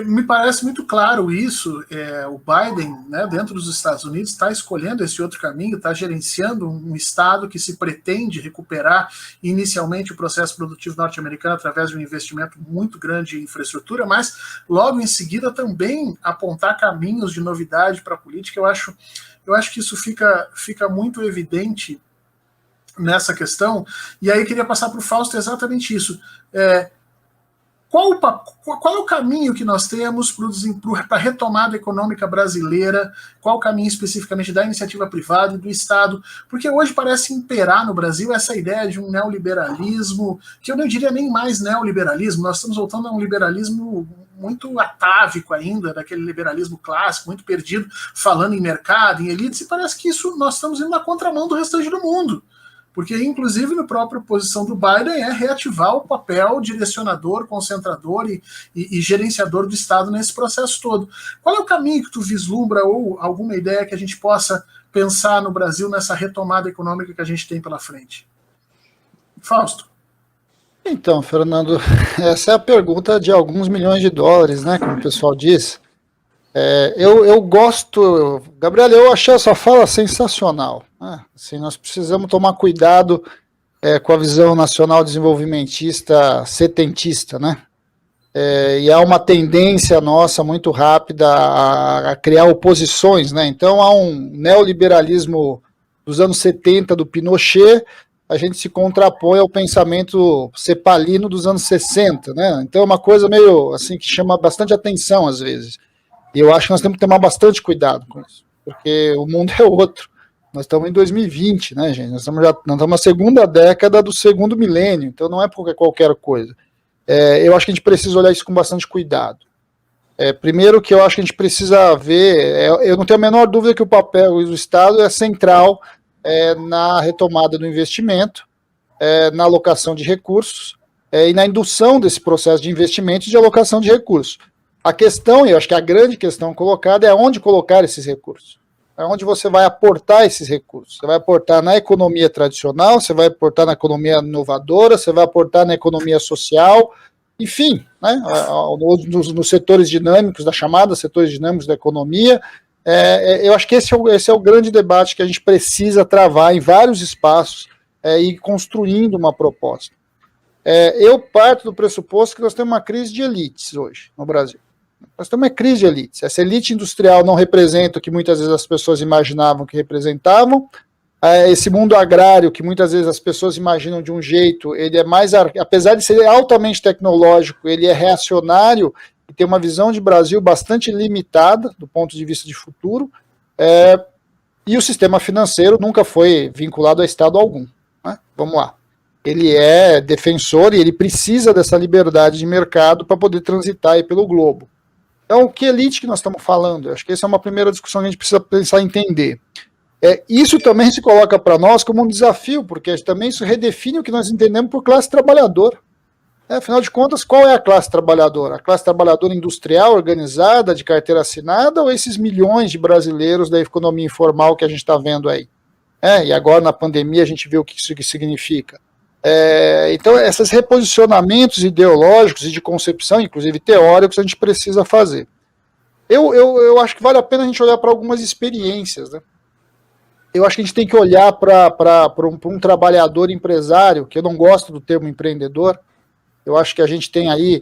Me parece muito claro isso. O Biden, né, dentro dos Estados Unidos, está escolhendo esse outro caminho, está gerenciando um Estado que se pretende recuperar inicialmente o processo produtivo norte-americano através de um investimento muito grande em infraestrutura, mas logo em seguida também apontar caminhos de novidade para a política. Eu acho que isso fica muito evidente nessa questão. E aí queria passar para o Fausto exatamente isso. Qual é o caminho que nós temos para a retomada econômica brasileira? Qual o caminho especificamente da iniciativa privada e do Estado? Porque hoje parece imperar no Brasil essa ideia de um neoliberalismo, que eu não diria nem mais neoliberalismo, nós estamos voltando a um liberalismo muito atávico ainda, daquele liberalismo clássico, muito perdido, falando em mercado, em elites, e parece que isso nós estamos indo na contramão do restante do mundo. Porque, inclusive, na própria posição do Biden é reativar o papel direcionador, concentrador e gerenciador do Estado nesse processo todo. Qual é o caminho que tu vislumbra ou alguma ideia que a gente possa pensar no Brasil nessa retomada econômica que a gente tem pela frente? Fausto. Então, Fernando, essa é a pergunta de alguns milhões de dólares, né, como o pessoal diz. Eu gosto, Gabriel, eu achei essa fala sensacional. Assim, nós precisamos tomar cuidado com a visão nacional desenvolvimentista setentista, né? E há uma tendência nossa muito rápida a criar oposições, né? Então há um neoliberalismo dos anos 70 do Pinochet, a gente se contrapõe ao pensamento cepalino dos anos 60, né? Então é uma coisa meio assim que chama bastante atenção às vezes. E eu acho que nós temos que tomar bastante cuidado com isso, porque o mundo é outro. Nós estamos em 2020, né, gente? Nós estamos na segunda década do segundo milênio, então não é porque qualquer coisa. Eu acho que a gente precisa olhar isso com bastante cuidado. Primeiro que eu acho que a gente precisa ver, eu não tenho a menor dúvida que o papel do Estado é central na retomada do investimento, na alocação de recursos e na indução desse processo de investimento e de alocação de recursos. A questão, e eu acho que a grande questão colocada é onde colocar esses recursos. é onde você vai aportar esses recursos. Você vai aportar na economia tradicional, você vai aportar na economia inovadora, você vai aportar na economia social, enfim, né, nos setores dinâmicos, da chamada setores dinâmicos da economia. Eu acho que esse é o grande debate que a gente precisa travar em vários espaços e construindo uma proposta. Eu parto do pressuposto que nós temos uma crise de elites hoje no Brasil. Nós temos uma crise de elites. Essa elite industrial não representa o que muitas vezes as pessoas imaginavam que representavam. Esse mundo agrário, que muitas vezes as pessoas imaginam de um jeito, ele é mais, apesar de ser altamente tecnológico, ele é reacionário e tem uma visão de Brasil bastante limitada do ponto de vista de futuro, e o sistema financeiro nunca foi vinculado a Estado algum, né? Vamos lá. Ele é defensor e ele precisa dessa liberdade de mercado para poder transitar aí pelo globo. Então, que elite que nós estamos falando? Eu acho que essa é uma primeira discussão que a gente precisa pensar em entender. Isso também se coloca para nós como um desafio, porque também isso redefine o que nós entendemos por classe trabalhadora. Afinal de contas, qual é a classe trabalhadora? A classe trabalhadora industrial, organizada, de carteira assinada, ou esses milhões de brasileiros da economia informal que a gente está vendo aí? E agora, na pandemia, a gente vê o que isso significa. Então, esses reposicionamentos ideológicos e de concepção, inclusive teóricos, a gente precisa fazer. Eu acho que vale a pena a gente olhar para algumas experiências, né? Eu acho que a gente tem que olhar para um trabalhador empresário, que eu não gosto do termo empreendedor. Eu acho que a gente tem aí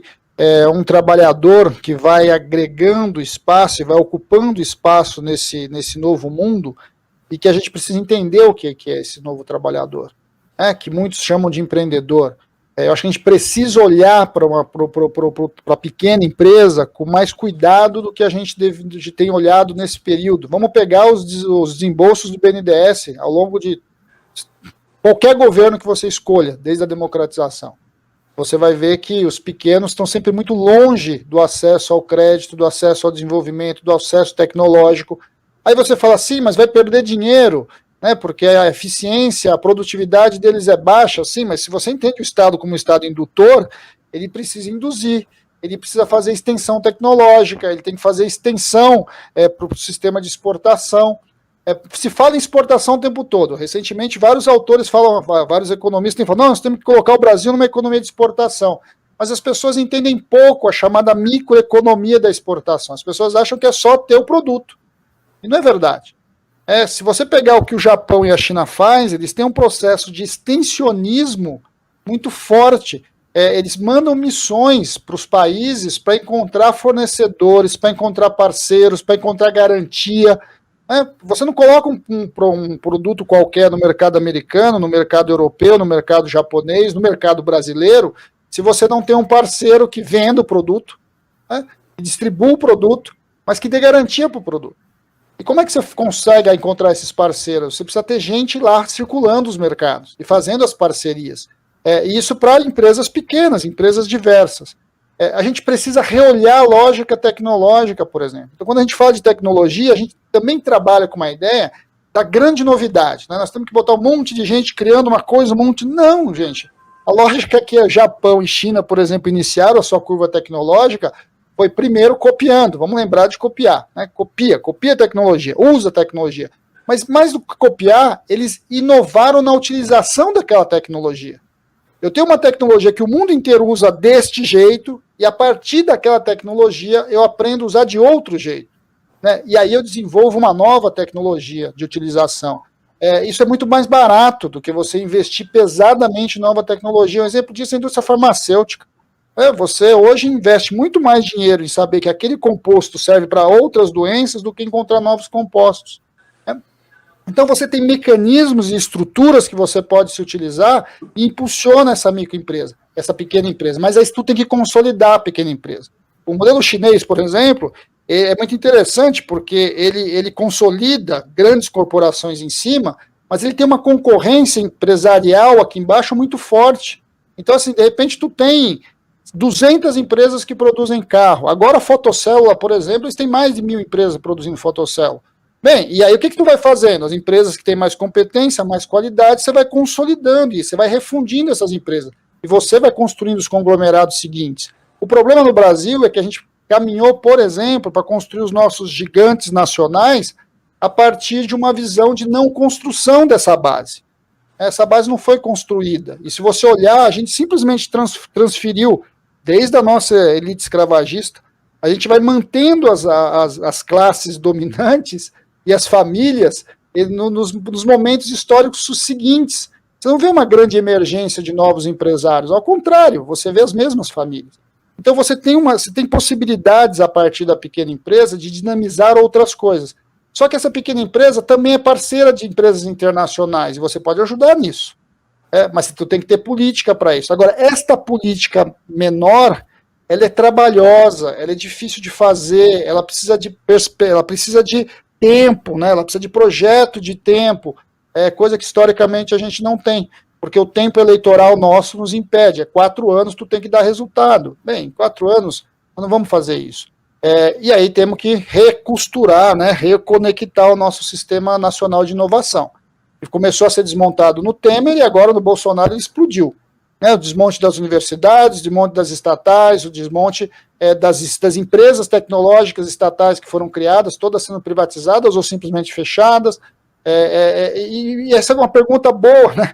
um trabalhador que vai agregando espaço e vai ocupando espaço nesse novo mundo, e que a gente precisa entender o que é esse novo trabalhador, que muitos chamam de empreendedor. Eu acho que a gente precisa olhar para a pequena empresa com mais cuidado do que a gente tem olhado nesse período. Vamos pegar os desembolsos do BNDES ao longo de qualquer governo que você escolha, desde a democratização. Você vai ver que os pequenos estão sempre muito longe do acesso ao crédito, do acesso ao desenvolvimento, do acesso tecnológico. Aí você fala assim, mas vai perder dinheiro, né, porque a eficiência, a produtividade deles é baixa, sim, mas se você entende o Estado como um Estado indutor, ele precisa induzir, ele precisa fazer extensão tecnológica, ele tem que fazer extensão para o sistema de exportação. Se fala em exportação o tempo todo. Recentemente, vários autores falam, vários economistas têm falado, não, nós temos que colocar o Brasil numa economia de exportação. Mas as pessoas entendem pouco a chamada microeconomia da exportação. As pessoas acham que é só ter o produto. E não é verdade. Se você pegar o que o Japão e a China fazem, eles têm um processo de extensionismo muito forte. Eles mandam missões para os países para encontrar fornecedores, para encontrar parceiros, para encontrar garantia. Você não coloca um produto qualquer no mercado americano, no mercado europeu, no mercado japonês, no mercado brasileiro, se você não tem um parceiro que venda o produto, que distribua o produto, mas que dê garantia para o produto. E como é que você consegue encontrar esses parceiros? Você precisa ter gente lá circulando os mercados e fazendo as parcerias. Isso para empresas pequenas, empresas diversas. A gente precisa reolhar a lógica tecnológica, por exemplo. Então, quando a gente fala de tecnologia, a gente também trabalha com uma ideia da grande novidade, né? Nós temos que botar um monte de gente criando uma coisa, um monte... Não, gente. A lógica que o Japão e China, por exemplo, iniciaram a sua curva tecnológica foi primeiro copiando. Vamos lembrar de copiar, né? Copia a tecnologia, usa a tecnologia. Mas mais do que copiar, eles inovaram na utilização daquela tecnologia. Eu tenho uma tecnologia que o mundo inteiro usa deste jeito, e a partir daquela tecnologia eu aprendo a usar de outro jeito, né? E aí eu desenvolvo uma nova tecnologia de utilização. Isso é muito mais barato do que você investir pesadamente em nova tecnologia. Um exemplo disso é a indústria farmacêutica. Você hoje investe muito mais dinheiro em saber que aquele composto serve para outras doenças do que encontrar novos compostos. Então você tem mecanismos e estruturas que você pode se utilizar e impulsiona essa microempresa, essa pequena empresa. Mas aí tu tem que consolidar a pequena empresa. O modelo chinês, por exemplo, é muito interessante porque ele consolida grandes corporações em cima, mas ele tem uma concorrência empresarial aqui embaixo muito forte. Então, assim, de repente tu tem 200 empresas que produzem carro. Agora a fotocélula, por exemplo, eles têm mais de 1.000 empresas produzindo fotocélula. Bem, e aí o que tu vai fazendo? As empresas que têm mais competência, mais qualidade, você vai consolidando isso, você vai refundindo essas empresas. E você vai construindo os conglomerados seguintes. O problema no Brasil é que a gente caminhou, por exemplo, para construir os nossos gigantes nacionais a partir de uma visão de não construção dessa base. Essa base não foi construída. E se você olhar, a gente simplesmente transferiu, desde a nossa elite escravagista, a gente vai mantendo as classes dominantes e as famílias nos momentos históricos seguintes. Você não vê uma grande emergência de novos empresários, ao contrário, você vê as mesmas famílias. Então você tem possibilidades a partir da pequena empresa de dinamizar outras coisas. Só que essa pequena empresa também é parceira de empresas internacionais, e você pode ajudar nisso. Mas tu tem que ter política para isso. Agora, esta política menor, ela é trabalhosa, ela é difícil de fazer, ela precisa de tempo, né? Ela precisa de projeto de tempo, coisa que historicamente a gente não tem, porque o tempo eleitoral nosso nos impede. 4 anos tu tem que dar resultado. Bem, em 4 anos nós não vamos fazer isso. E aí temos que recosturar, né, reconectar o nosso sistema nacional de inovação. Ele começou a ser desmontado no Temer e agora no Bolsonaro ele explodiu. O desmonte das universidades, o desmonte das estatais, o desmonte das empresas tecnológicas estatais que foram criadas, todas sendo privatizadas ou simplesmente fechadas. E essa é uma pergunta boa, né?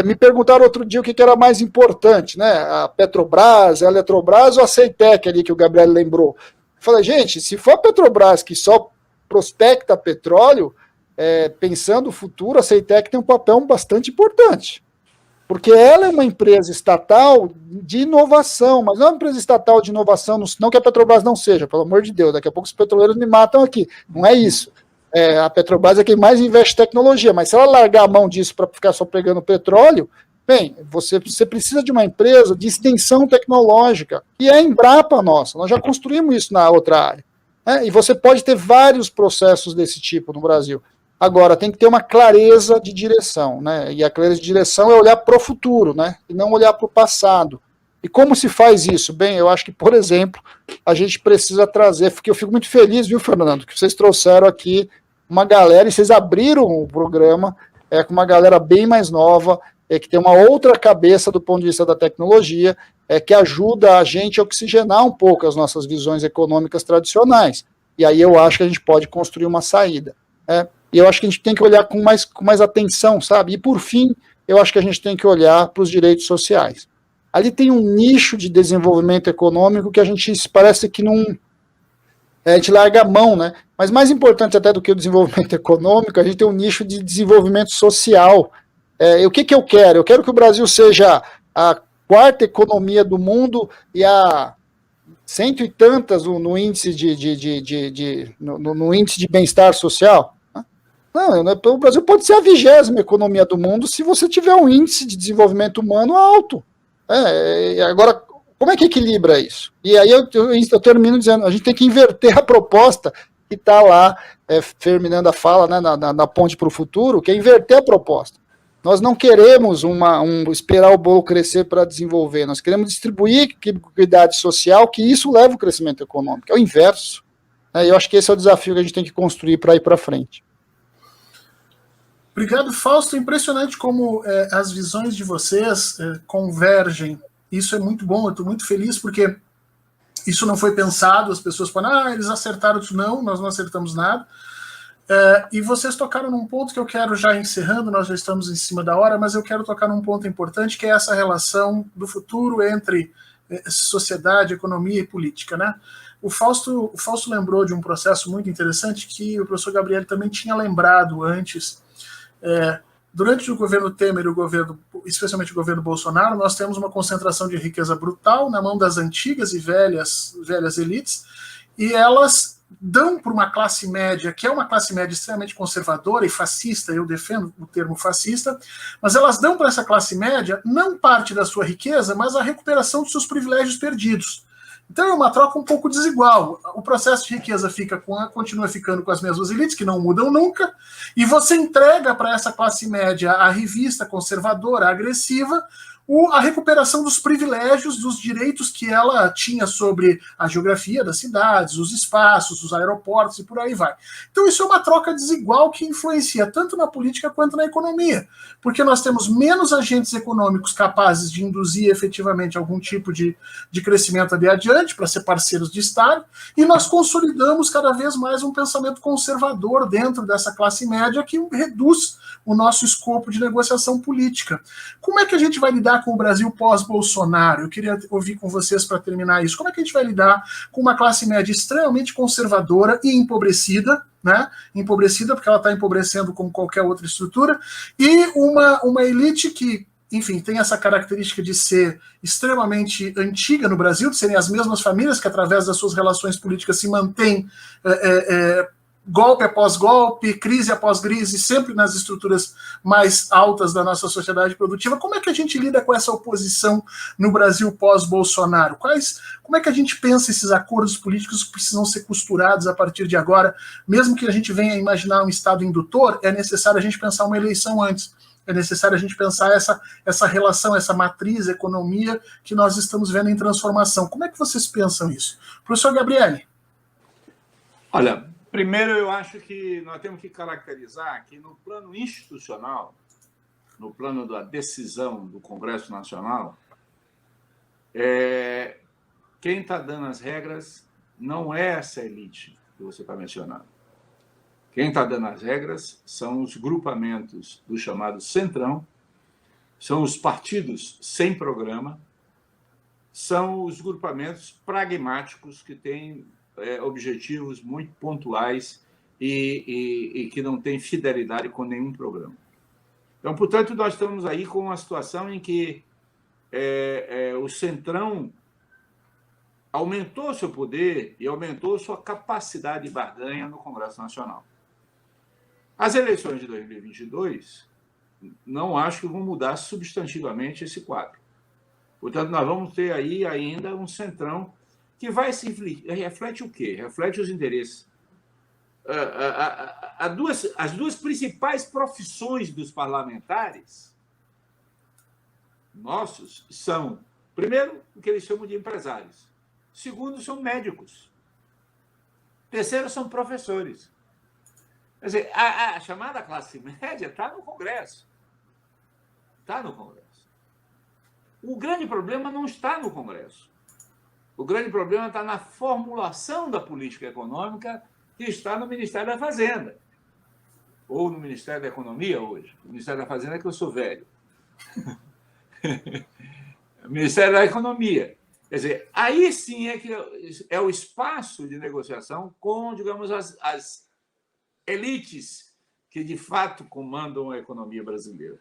Me perguntaram outro dia o que era mais importante, né? A Petrobras, a Eletrobras ou a Ceitec ali que o Gabriel lembrou. Eu falei, gente, se for a Petrobras que só prospecta petróleo, pensando o futuro, a Ceitec tem um papel bastante importante. Porque ela é uma empresa estatal de inovação, mas não é uma empresa estatal de inovação, não que a Petrobras não seja, pelo amor de Deus, daqui a pouco os petroleiros me matam aqui. Não é isso. A Petrobras é quem mais investe em tecnologia, mas se ela largar a mão disso para ficar só pegando petróleo, bem, você precisa de uma empresa de extensão tecnológica, e é a Embrapa nossa, nós já construímos isso na outra área. E você pode ter vários processos desse tipo no Brasil. Agora, tem que ter uma clareza de direção, né? E a clareza de direção é olhar para o futuro, né? E não olhar para o passado. E como se faz isso? Bem, eu acho que, por exemplo, a gente precisa trazer, porque eu fico muito feliz, viu, Fernando, que vocês trouxeram aqui uma galera, e vocês abriram o programa com uma galera bem mais nova, que tem uma outra cabeça do ponto de vista da tecnologia, que ajuda a gente a oxigenar um pouco as nossas visões econômicas tradicionais. E aí eu acho que a gente pode construir uma saída. E eu acho que a gente tem que olhar com mais atenção, sabe? E, por fim, eu acho que a gente tem que olhar para os direitos sociais. Ali tem um nicho de desenvolvimento econômico que a gente parece que não... a gente larga a mão, né? Mas mais importante até do que o desenvolvimento econômico, a gente tem um nicho de desenvolvimento social. O que eu quero? Eu quero que o Brasil seja a 4ª economia do mundo e a 100 e tantas no índice no índice de bem-estar social. Não, o Brasil pode ser a 20ª economia do mundo se você tiver um índice de desenvolvimento humano alto. Agora, como é que equilibra isso? E aí eu termino dizendo, a gente tem que inverter a proposta que está lá, terminando a fala, né, na ponte para o futuro, que é inverter a proposta. Nós não queremos esperar o bolo crescer para desenvolver, nós queremos distribuir equidade social, que isso leva ao crescimento econômico, é o inverso. E eu acho que esse é o desafio que a gente tem que construir para ir para frente. Obrigado, Fausto. Impressionante como as visões de vocês convergem. Isso é muito bom, eu estou muito feliz, porque isso não foi pensado, as pessoas falam, eles acertaram isso. Não, nós não acertamos nada. E vocês tocaram num ponto que eu quero já encerrando, nós já estamos em cima da hora, mas eu quero tocar num ponto importante, que é essa relação do futuro entre sociedade, economia e política, né? O Fausto lembrou de um processo muito interessante que o professor Gabriel também tinha lembrado antes. Durante o governo Temer e especialmente o governo Bolsonaro, nós temos uma concentração de riqueza brutal na mão das antigas e velhas elites, e elas dão para uma classe média, que é uma classe média extremamente conservadora e fascista, eu defendo o termo fascista, mas elas dão para essa classe média não parte da sua riqueza, mas a recuperação dos seus privilégios perdidos. Então é uma troca um pouco desigual. O processo de riqueza continua ficando com as mesmas elites, que não mudam nunca, e você entrega para essa classe média a revista conservadora, agressiva, a recuperação dos privilégios, dos direitos que ela tinha sobre a geografia das cidades, os espaços, os aeroportos e por aí vai. Então isso é uma troca desigual que influencia tanto na política quanto na economia, porque nós temos menos agentes econômicos capazes de induzir efetivamente algum tipo de crescimento ali adiante para ser parceiros de Estado, e nós consolidamos cada vez mais um pensamento conservador dentro dessa classe média que reduz o nosso escopo de negociação política. Como é que a gente vai lidar com o Brasil pós-Bolsonaro? Eu queria ouvir com vocês para terminar isso. Como é que a gente vai lidar com uma classe média extremamente conservadora e empobrecida, né? Empobrecida porque ela está empobrecendo como qualquer outra estrutura, e uma elite que, enfim, tem essa característica de ser extremamente antiga no Brasil, de serem as mesmas famílias que, através das suas relações políticas, se mantêm golpe após golpe, crise após crise, sempre nas estruturas mais altas da nossa sociedade produtiva. Como é que a gente lida com essa oposição no Brasil pós-Bolsonaro? Como é que a gente pensa esses acordos políticos que precisam ser costurados a partir de agora? Mesmo que a gente venha imaginar um Estado indutor, é necessário a gente pensar uma eleição antes. É necessário a gente pensar essa relação, essa matriz, economia que nós estamos vendo em transformação. Como é que vocês pensam isso? Professor Gabriele. Olha, primeiro eu acho que nós temos que caracterizar que no plano institucional, no plano da decisão do Congresso Nacional, quem está dando as regras não é essa elite que você está mencionando. Quem está dando as regras são os grupamentos do chamado Centrão, são os partidos sem programa, são os grupamentos pragmáticos que têm objetivos muito pontuais e que não têm fidelidade com nenhum programa. Então, portanto, nós estamos aí com uma situação em que o Centrão aumentou seu poder e aumentou sua capacidade de barganha no Congresso Nacional. As eleições de 2022 não acho que vão mudar substantivamente esse quadro. Portanto, nós vamos ter aí ainda um Centrão que vai se reflete o quê? Reflete os interesses. As duas principais profissões dos parlamentares nossos são, primeiro, o que eles chamam de empresários. Segundo, são médicos. Terceiro, são professores. Quer dizer, a chamada classe média está no Congresso. Está no Congresso. O grande problema não está no Congresso. O grande problema está na formulação da política econômica que está no Ministério da Fazenda. Ou no Ministério da Economia hoje. O Ministério da Fazenda é que eu sou velho. O Ministério da Economia. Quer dizer, aí sim é que é o espaço de negociação com, digamos, as elites que, de fato, comandam a economia brasileira.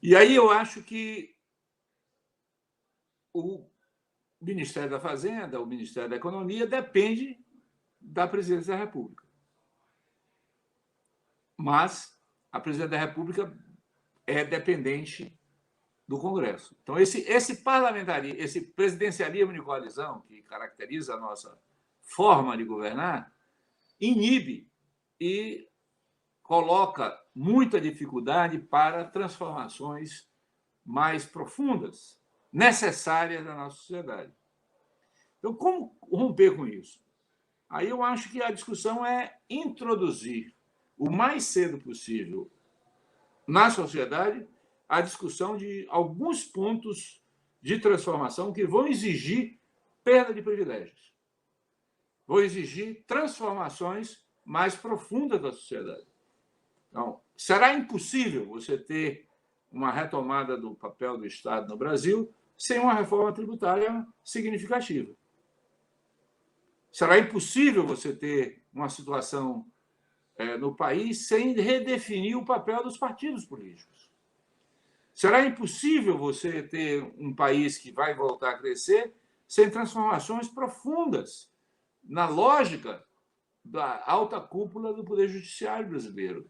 E aí eu acho que o Ministério da Fazenda, o Ministério da Economia, depende da Presidência da República. Mas a Presidência da República é dependente do Congresso. Então, esse parlamentarismo, esse presidencialismo de coalizão, que caracteriza a nossa forma de governar, inibe e coloca muita dificuldade para transformações mais profundas, necessárias na nossa sociedade. Então, como romper com isso? Aí eu acho que a discussão é introduzir o mais cedo possível na sociedade a discussão de alguns pontos de transformação que vão exigir perda de privilégios, vão exigir transformações mais profundas da sociedade. Então, será impossível você ter uma retomada do papel do Estado no Brasil sem uma reforma tributária significativa. Será impossível você ter uma situação no país sem redefinir o papel dos partidos políticos. Será impossível você ter um país que vai voltar a crescer sem transformações profundas na lógica da alta cúpula do Poder Judiciário brasileiro.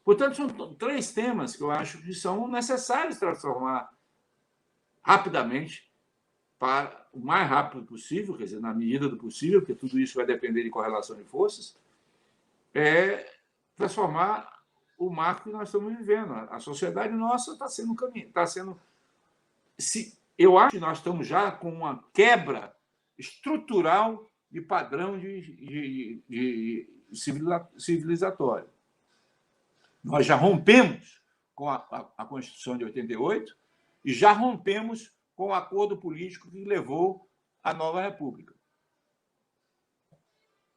Portanto, são três temas que eu acho que são necessários transformar rapidamente, para o mais rápido possível, quer dizer, na medida do possível, porque tudo isso vai depender de correlação de forças, transformar o marco que nós estamos vivendo. A sociedade nossa está sendo eu acho que nós estamos já com uma quebra estrutural de padrão de civilizatório. Nós já rompemos com a Constituição de 88 e já rompemos com o acordo político que levou à nova República.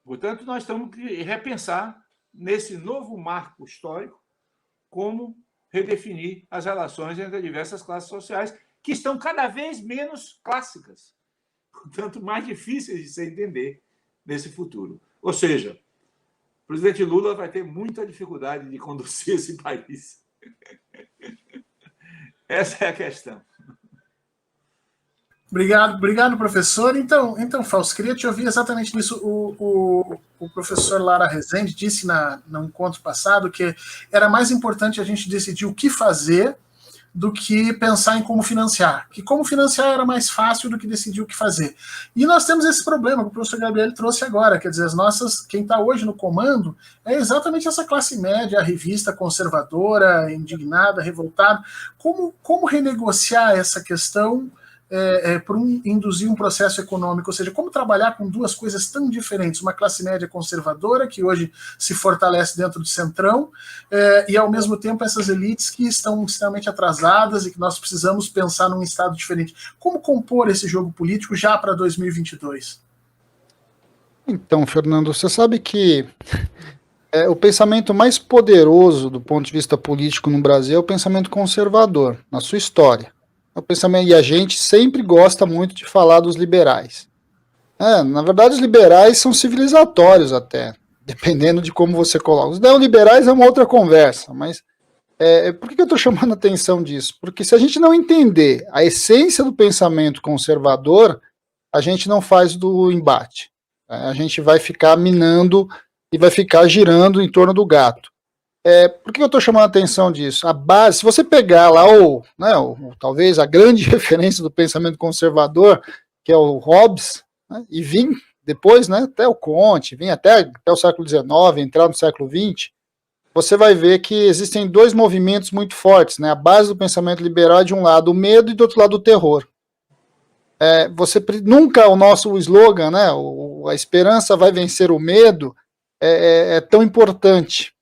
Portanto, nós temos que repensar, nesse novo marco histórico, como redefinir as relações entre as diversas classes sociais, que estão cada vez menos clássicas, portanto, mais difíceis de se entender nesse futuro. Ou seja, o presidente Lula vai ter muita dificuldade de conduzir esse país. Essa é a questão. Obrigado, professor. Então, Fausto, queria te ouvir exatamente nisso. O professor Lara Rezende disse no encontro passado que era mais importante a gente decidir o que fazer do que pensar em como financiar. Que como financiar era mais fácil do que decidir o que fazer. E nós temos esse problema que o professor Gabriel trouxe agora, quer dizer, quem está hoje no comando é exatamente essa classe média, a revista conservadora, indignada, revoltada. Como renegociar essa questão por induzir um processo econômico, ou seja, como trabalhar com duas coisas tão diferentes, uma classe média conservadora, que hoje se fortalece dentro do centrão, e ao mesmo tempo essas elites que estão extremamente atrasadas e que nós precisamos pensar num estado diferente. Como compor esse jogo político já para 2022? Então, Fernando, você sabe que o pensamento mais poderoso do ponto de vista político no Brasil é o pensamento conservador, na sua história. O pensamento, e a gente sempre gosta muito de falar dos liberais. Na verdade, os liberais são civilizatórios até, dependendo de como você coloca. Os neoliberais é uma outra conversa, mas por que eu estou chamando a atenção disso? Porque se a gente não entender a essência do pensamento conservador, a gente não faz do embate. A gente vai ficar minando e vai ficar girando em torno do gato. Por que eu estou chamando a atenção disso? A base, se você pegar lá talvez a grande referência do pensamento conservador, que é o Hobbes, né, e vim depois, né, até o Comte, vim até o século XIX, entrar no século XX, você vai ver que existem dois movimentos muito fortes, né? A base do pensamento liberal é de um lado o medo e do outro lado o terror. Nunca o nosso slogan, né, a esperança vai vencer o medo, é tão importante.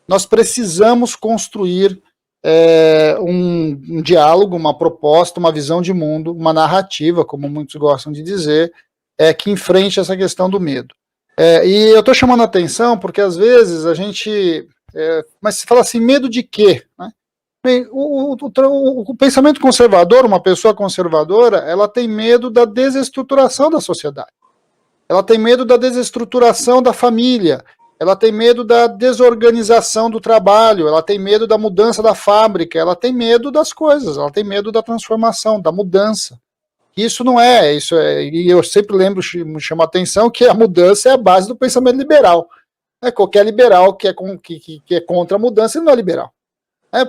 Nós precisamos construir um diálogo, uma proposta, uma visão de mundo, uma narrativa, como muitos gostam de dizer, que enfrente essa questão do medo. E eu estou chamando a atenção porque, às vezes, a gente... mas se fala assim, medo de quê? Né? Bem, o pensamento conservador, uma pessoa conservadora, ela tem medo da desestruturação da sociedade. Ela tem medo da desestruturação da família. Ela tem medo da desorganização do trabalho, ela tem medo da mudança da fábrica, ela tem medo das coisas, ela tem medo da transformação, da mudança. Isso não e eu sempre lembro, me chama a atenção, que a mudança é a base do pensamento liberal. Qualquer liberal que é contra a mudança, ele não é liberal.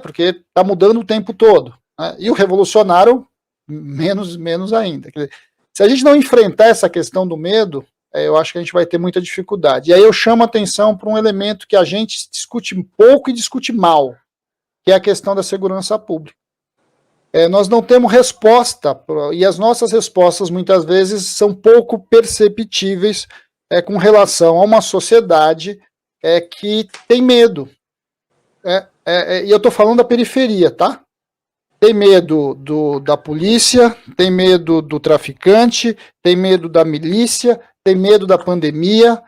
Porque está mudando o tempo todo. E o revolucionário, menos ainda. Quer dizer, se a gente não enfrentar essa questão do medo, eu acho que a gente vai ter muita dificuldade. E aí eu chamo a atenção para um elemento que a gente discute pouco e discute mal, que é a questão da segurança pública. Nós não temos resposta, e as nossas respostas muitas vezes são pouco perceptíveis com relação a uma sociedade que tem medo. E eu estou falando da periferia, tá? Tem medo da polícia, tem medo do traficante, tem medo da milícia, tem medo da pandemia,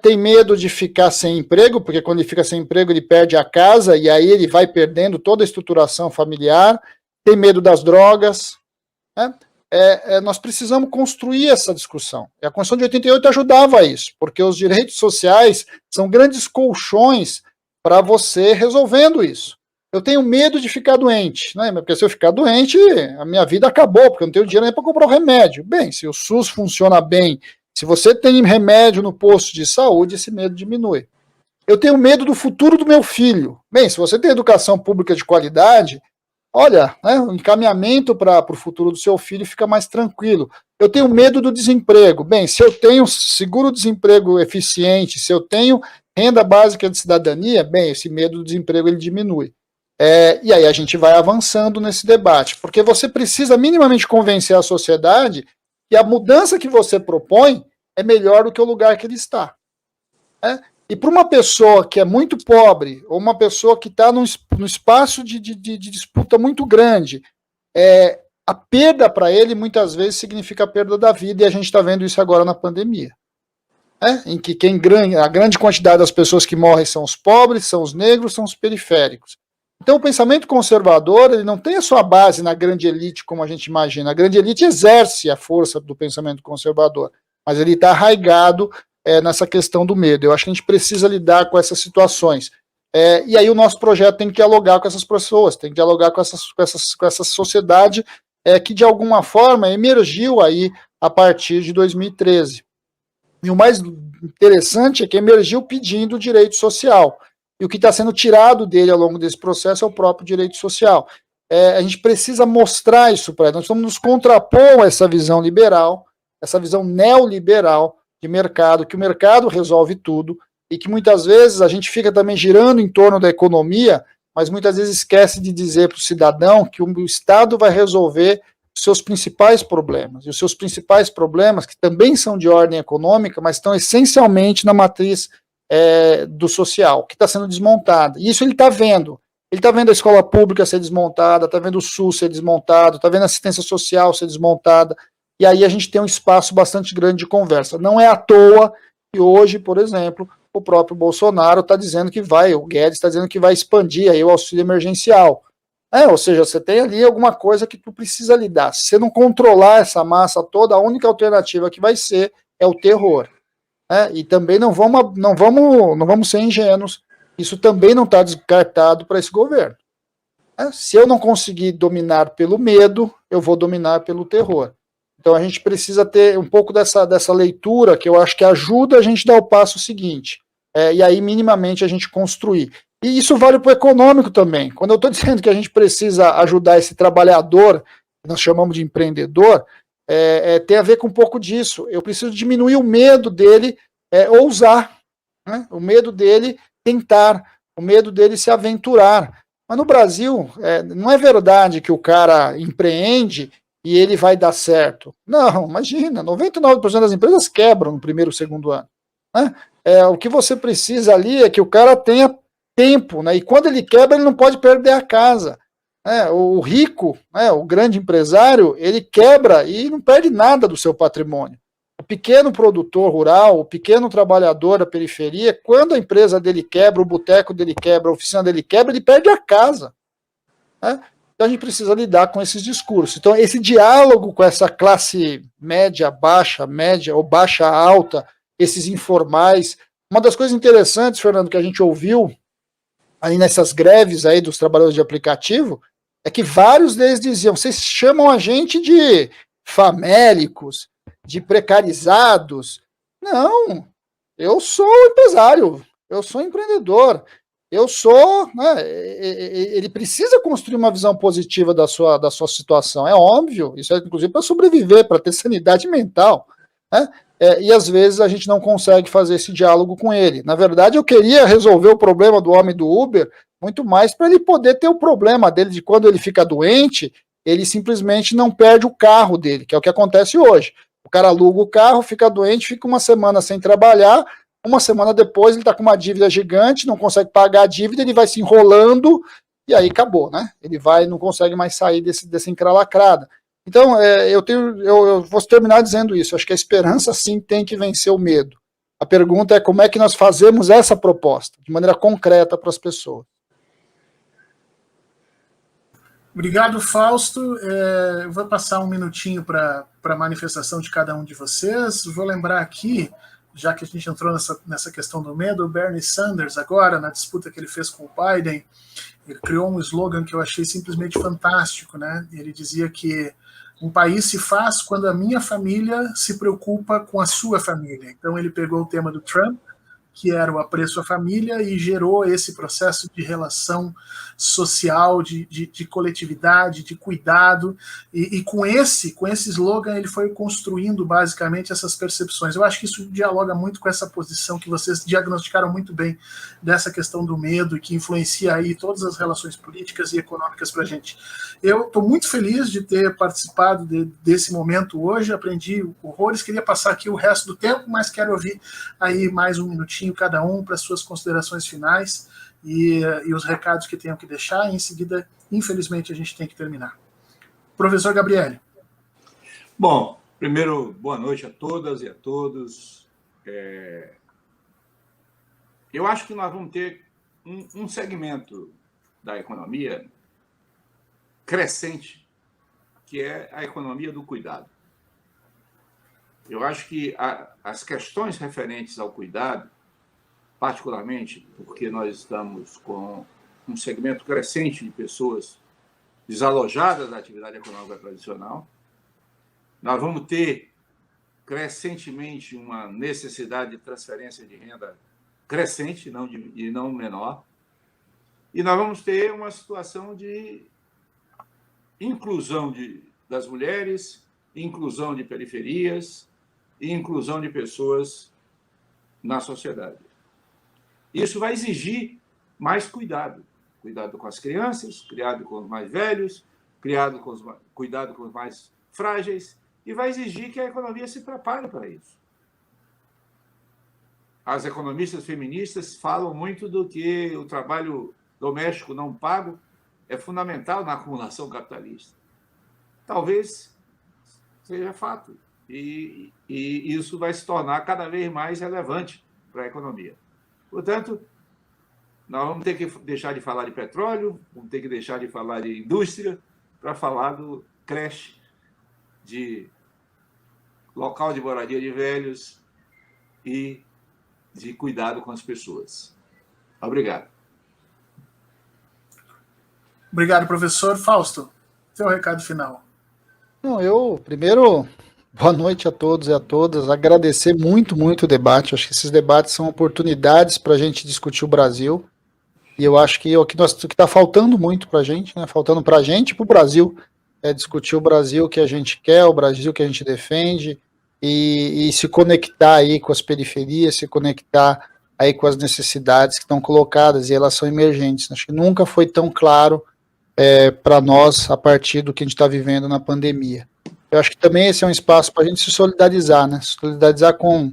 tem medo de ficar sem emprego, porque quando ele fica sem emprego ele perde a casa e aí ele vai perdendo toda a estruturação familiar, tem medo das drogas. Nós precisamos construir essa discussão. E a Constituição de 88 ajudava a isso, porque os direitos sociais são grandes colchões para você resolvendo isso. Eu tenho medo de ficar doente, né? Porque se eu ficar doente, a minha vida acabou, porque eu não tenho dinheiro nem para comprar o remédio. Bem, se o SUS funciona bem, se você tem remédio no posto de saúde, esse medo diminui. Eu tenho medo do futuro do meu filho. Bem, se você tem educação pública de qualidade, olha, o encaminhamento para o futuro do seu filho fica mais tranquilo. Eu tenho medo do desemprego. Bem, se eu tenho seguro-desemprego eficiente, se eu tenho Renda básica de cidadania, bem, esse medo do desemprego ele diminui. E aí a gente vai avançando nesse debate, porque você precisa minimamente convencer a sociedade que a mudança que você propõe é melhor do que o lugar que ele está. E para uma pessoa que é muito pobre, ou uma pessoa que está num espaço de disputa muito grande, a perda para ele muitas vezes significa a perda da vida, e a gente está vendo isso agora na pandemia. Em que a grande quantidade das pessoas que morrem são os pobres, são os negros, são os periféricos. Então o pensamento conservador ele não tem a sua base na grande elite, como a gente imagina. A grande elite exerce a força do pensamento conservador, mas ele está arraigado nessa questão do medo. Eu acho que a gente precisa lidar com essas situações. E aí o nosso projeto tem que dialogar com essas pessoas, tem que dialogar com essa sociedade que de alguma forma emergiu aí a partir de 2013. E o mais interessante é que emergiu pedindo direito social. E o que está sendo tirado dele ao longo desse processo é o próprio direito social. A gente precisa mostrar isso para ele. Nós vamos nos contrapor a essa visão liberal, essa visão neoliberal de mercado, que o mercado resolve tudo, e que muitas vezes a gente fica também girando em torno da economia, mas muitas vezes esquece de dizer para o cidadão que o Estado vai resolver os seus principais problemas. E os seus principais problemas, que também são de ordem econômica, mas estão essencialmente na matriz do social, que está sendo desmontada. E isso ele está vendo. Ele está vendo a escola pública ser desmontada, está vendo o SUS ser desmontado, está vendo a assistência social ser desmontada, e aí a gente tem um espaço bastante grande de conversa. Não é à toa que hoje, por exemplo, o próprio Bolsonaro está dizendo que o Guedes está dizendo que vai expandir aí o auxílio emergencial. Ou seja, você tem ali alguma coisa que tu precisa lidar. Se você não controlar essa massa toda, a única alternativa que vai ser é o terror. E também não vamos ser ingênuos. Isso também não está descartado para esse governo. Se eu não conseguir dominar pelo medo, eu vou dominar pelo terror. Então a gente precisa ter um pouco dessa leitura, que eu acho que ajuda a gente a dar o passo seguinte. E aí minimamente a gente construir. E isso vale para o econômico também. Quando eu estou dizendo que a gente precisa ajudar esse trabalhador, que nós chamamos de empreendedor, tem a ver com um pouco disso. Eu preciso diminuir o medo dele ousar, o medo dele tentar, o medo dele se aventurar. Mas no Brasil, não é verdade que o cara empreende e ele vai dar certo. Não, imagina, 99% das empresas quebram no primeiro, segundo ano. O que você precisa ali é que o cara tenha tempo, e quando ele quebra, ele não pode perder a casa. O rico, o grande empresário, ele quebra e não perde nada do seu patrimônio. O pequeno produtor rural, o pequeno trabalhador da periferia, quando a empresa dele quebra, o boteco dele quebra, a oficina dele quebra, ele perde a casa. Então a gente precisa lidar com esses discursos. Então esse diálogo com essa classe média ou baixa alta, esses informais. Uma das coisas interessantes, Fernando, que a gente ouviu aí nessas greves aí dos trabalhadores de aplicativo, é que vários deles diziam, vocês chamam a gente de famélicos, de precarizados. Não, eu sou empresário, eu sou empreendedor, eu sou... ele precisa construir uma visão positiva da sua situação, é óbvio, isso é inclusive para sobreviver, para ter sanidade mental, e às vezes a gente não consegue fazer esse diálogo com ele. Na verdade, eu queria resolver o problema do homem do Uber muito mais para ele poder ter o problema dele de quando ele fica doente, ele simplesmente não perde o carro dele, que é o que acontece hoje. O cara aluga o carro, fica doente, fica uma semana sem trabalhar, uma semana depois ele está com uma dívida gigante, não consegue pagar a dívida, ele vai se enrolando e aí acabou, Ele não consegue mais sair dessa encralacrada. Então, eu vou terminar dizendo isso. Acho que a esperança, sim, tem que vencer o medo. A pergunta é como é que nós fazemos essa proposta, de maneira concreta para as pessoas. Obrigado, Fausto. Eu vou passar um minutinho para a manifestação de cada um de vocês. Vou lembrar aqui, já que a gente entrou nessa questão do medo, o Bernie Sanders, agora, na disputa que ele fez com o Biden, ele criou um slogan que eu achei simplesmente fantástico, Ele dizia que um país se faz quando a minha família se preocupa com a sua família. Então ele pegou o tema do Trump, que era o apreço à família, e gerou esse processo de relação social, de coletividade, de cuidado, e com esse slogan ele foi construindo basicamente essas percepções. Eu acho que isso dialoga muito com essa posição que vocês diagnosticaram muito bem dessa questão do medo, e que influencia aí todas as relações políticas e econômicas para a gente. Eu estou muito feliz de ter participado desse momento hoje, aprendi horrores, queria passar aqui o resto do tempo, mas quero ouvir aí mais um minutinho cada um para suas considerações finais e os recados que tenham que deixar, e em seguida, infelizmente, a gente tem que terminar. Professor Gabriele. Bom, primeiro, boa noite a todas e a todos. Eu acho que nós vamos ter um segmento da economia crescente, que é a economia do cuidado. Eu acho que as questões referentes ao cuidado, particularmente porque nós estamos com um segmento crescente de pessoas desalojadas da atividade econômica tradicional, nós vamos ter crescentemente uma necessidade de transferência de renda crescente, e não menor, e nós vamos ter uma situação de inclusão das mulheres, inclusão de periferias e inclusão de pessoas na sociedade. Isso vai exigir mais cuidado. Cuidado com as crianças, cuidado com os mais velhos, cuidado com os mais frágeis, e vai exigir que a economia se prepare para isso. As economistas feministas falam muito do que o trabalho doméstico não pago é fundamental na acumulação capitalista. Talvez seja fato, e isso vai se tornar cada vez mais relevante para a economia. Portanto, nós vamos ter que deixar de falar de petróleo, vamos ter que deixar de falar de indústria para falar do creche, de local de moradia de velhos e de cuidado com as pessoas. Obrigado. Obrigado, professor. Fausto, seu recado final. Primeiro, boa noite a todos e a todas. Agradecer muito o debate. Acho que esses debates são oportunidades para a gente discutir o Brasil. E eu acho que o que está faltando muito para a gente, né? Faltando para a gente e para o Brasil, é discutir o Brasil que a gente quer, o Brasil que a gente defende, e se conectar aí com as periferias, se conectar aí com as necessidades que estão colocadas, e elas são emergentes. Acho que nunca foi tão claro para nós a partir do que a gente está vivendo na pandemia. Eu acho que também esse é um espaço para a gente se solidarizar, né? Solidarizar com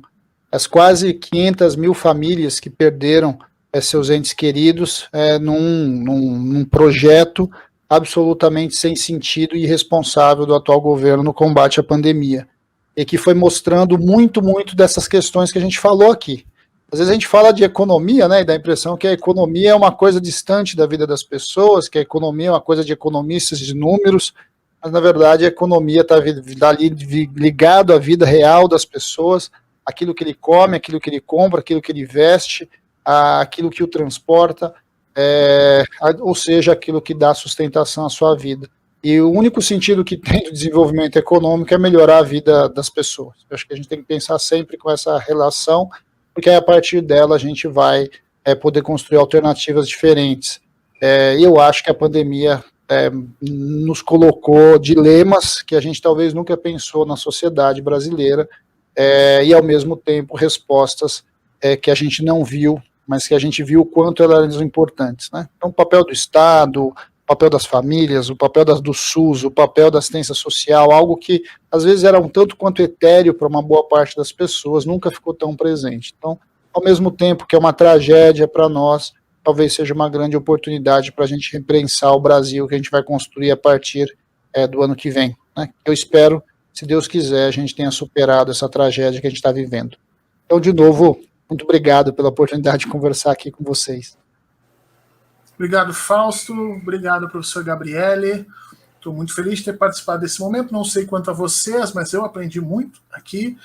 as quase 500 mil famílias que perderam seus entes queridos num projeto absolutamente sem sentido e irresponsável do atual governo no combate à pandemia, e que foi mostrando muito dessas questões que a gente falou aqui. Às vezes a gente fala de economia, né, e dá a impressão que a economia é uma coisa distante da vida das pessoas, que a economia é uma coisa de economistas de números, mas na verdade a economia está ali ligado à vida real das pessoas, aquilo que ele come, aquilo que ele compra, aquilo que ele veste, aquilo que o transporta, ou seja, aquilo que dá sustentação à sua vida. E o único sentido que tem do desenvolvimento econômico é melhorar a vida das pessoas. Eu acho que a gente tem que pensar sempre com essa relação, porque aí, a partir dela a gente vai poder construir alternativas diferentes. E eu acho que a pandemia nos colocou dilemas que a gente talvez nunca pensou na sociedade brasileira, e ao mesmo tempo respostas que a gente não viu, mas que a gente viu o quanto elas eram importantes, né? Então, o papel do Estado, o papel das famílias, o papel do SUS, o papel da assistência social, algo que às vezes era um tanto quanto etéreo para uma boa parte das pessoas, nunca ficou tão presente. Então, ao mesmo tempo que é uma tragédia para nós, talvez seja uma grande oportunidade para a gente repensar o Brasil que a gente vai construir a partir do ano que vem, né? Eu espero, se Deus quiser, a gente tenha superado essa tragédia que a gente está vivendo. Então, de novo, muito obrigado pela oportunidade de conversar aqui com vocês. Obrigado, Fausto. Obrigado, professor Gabriele. Estou muito feliz de ter participado desse momento. Não sei quanto a vocês, mas eu aprendi muito aqui.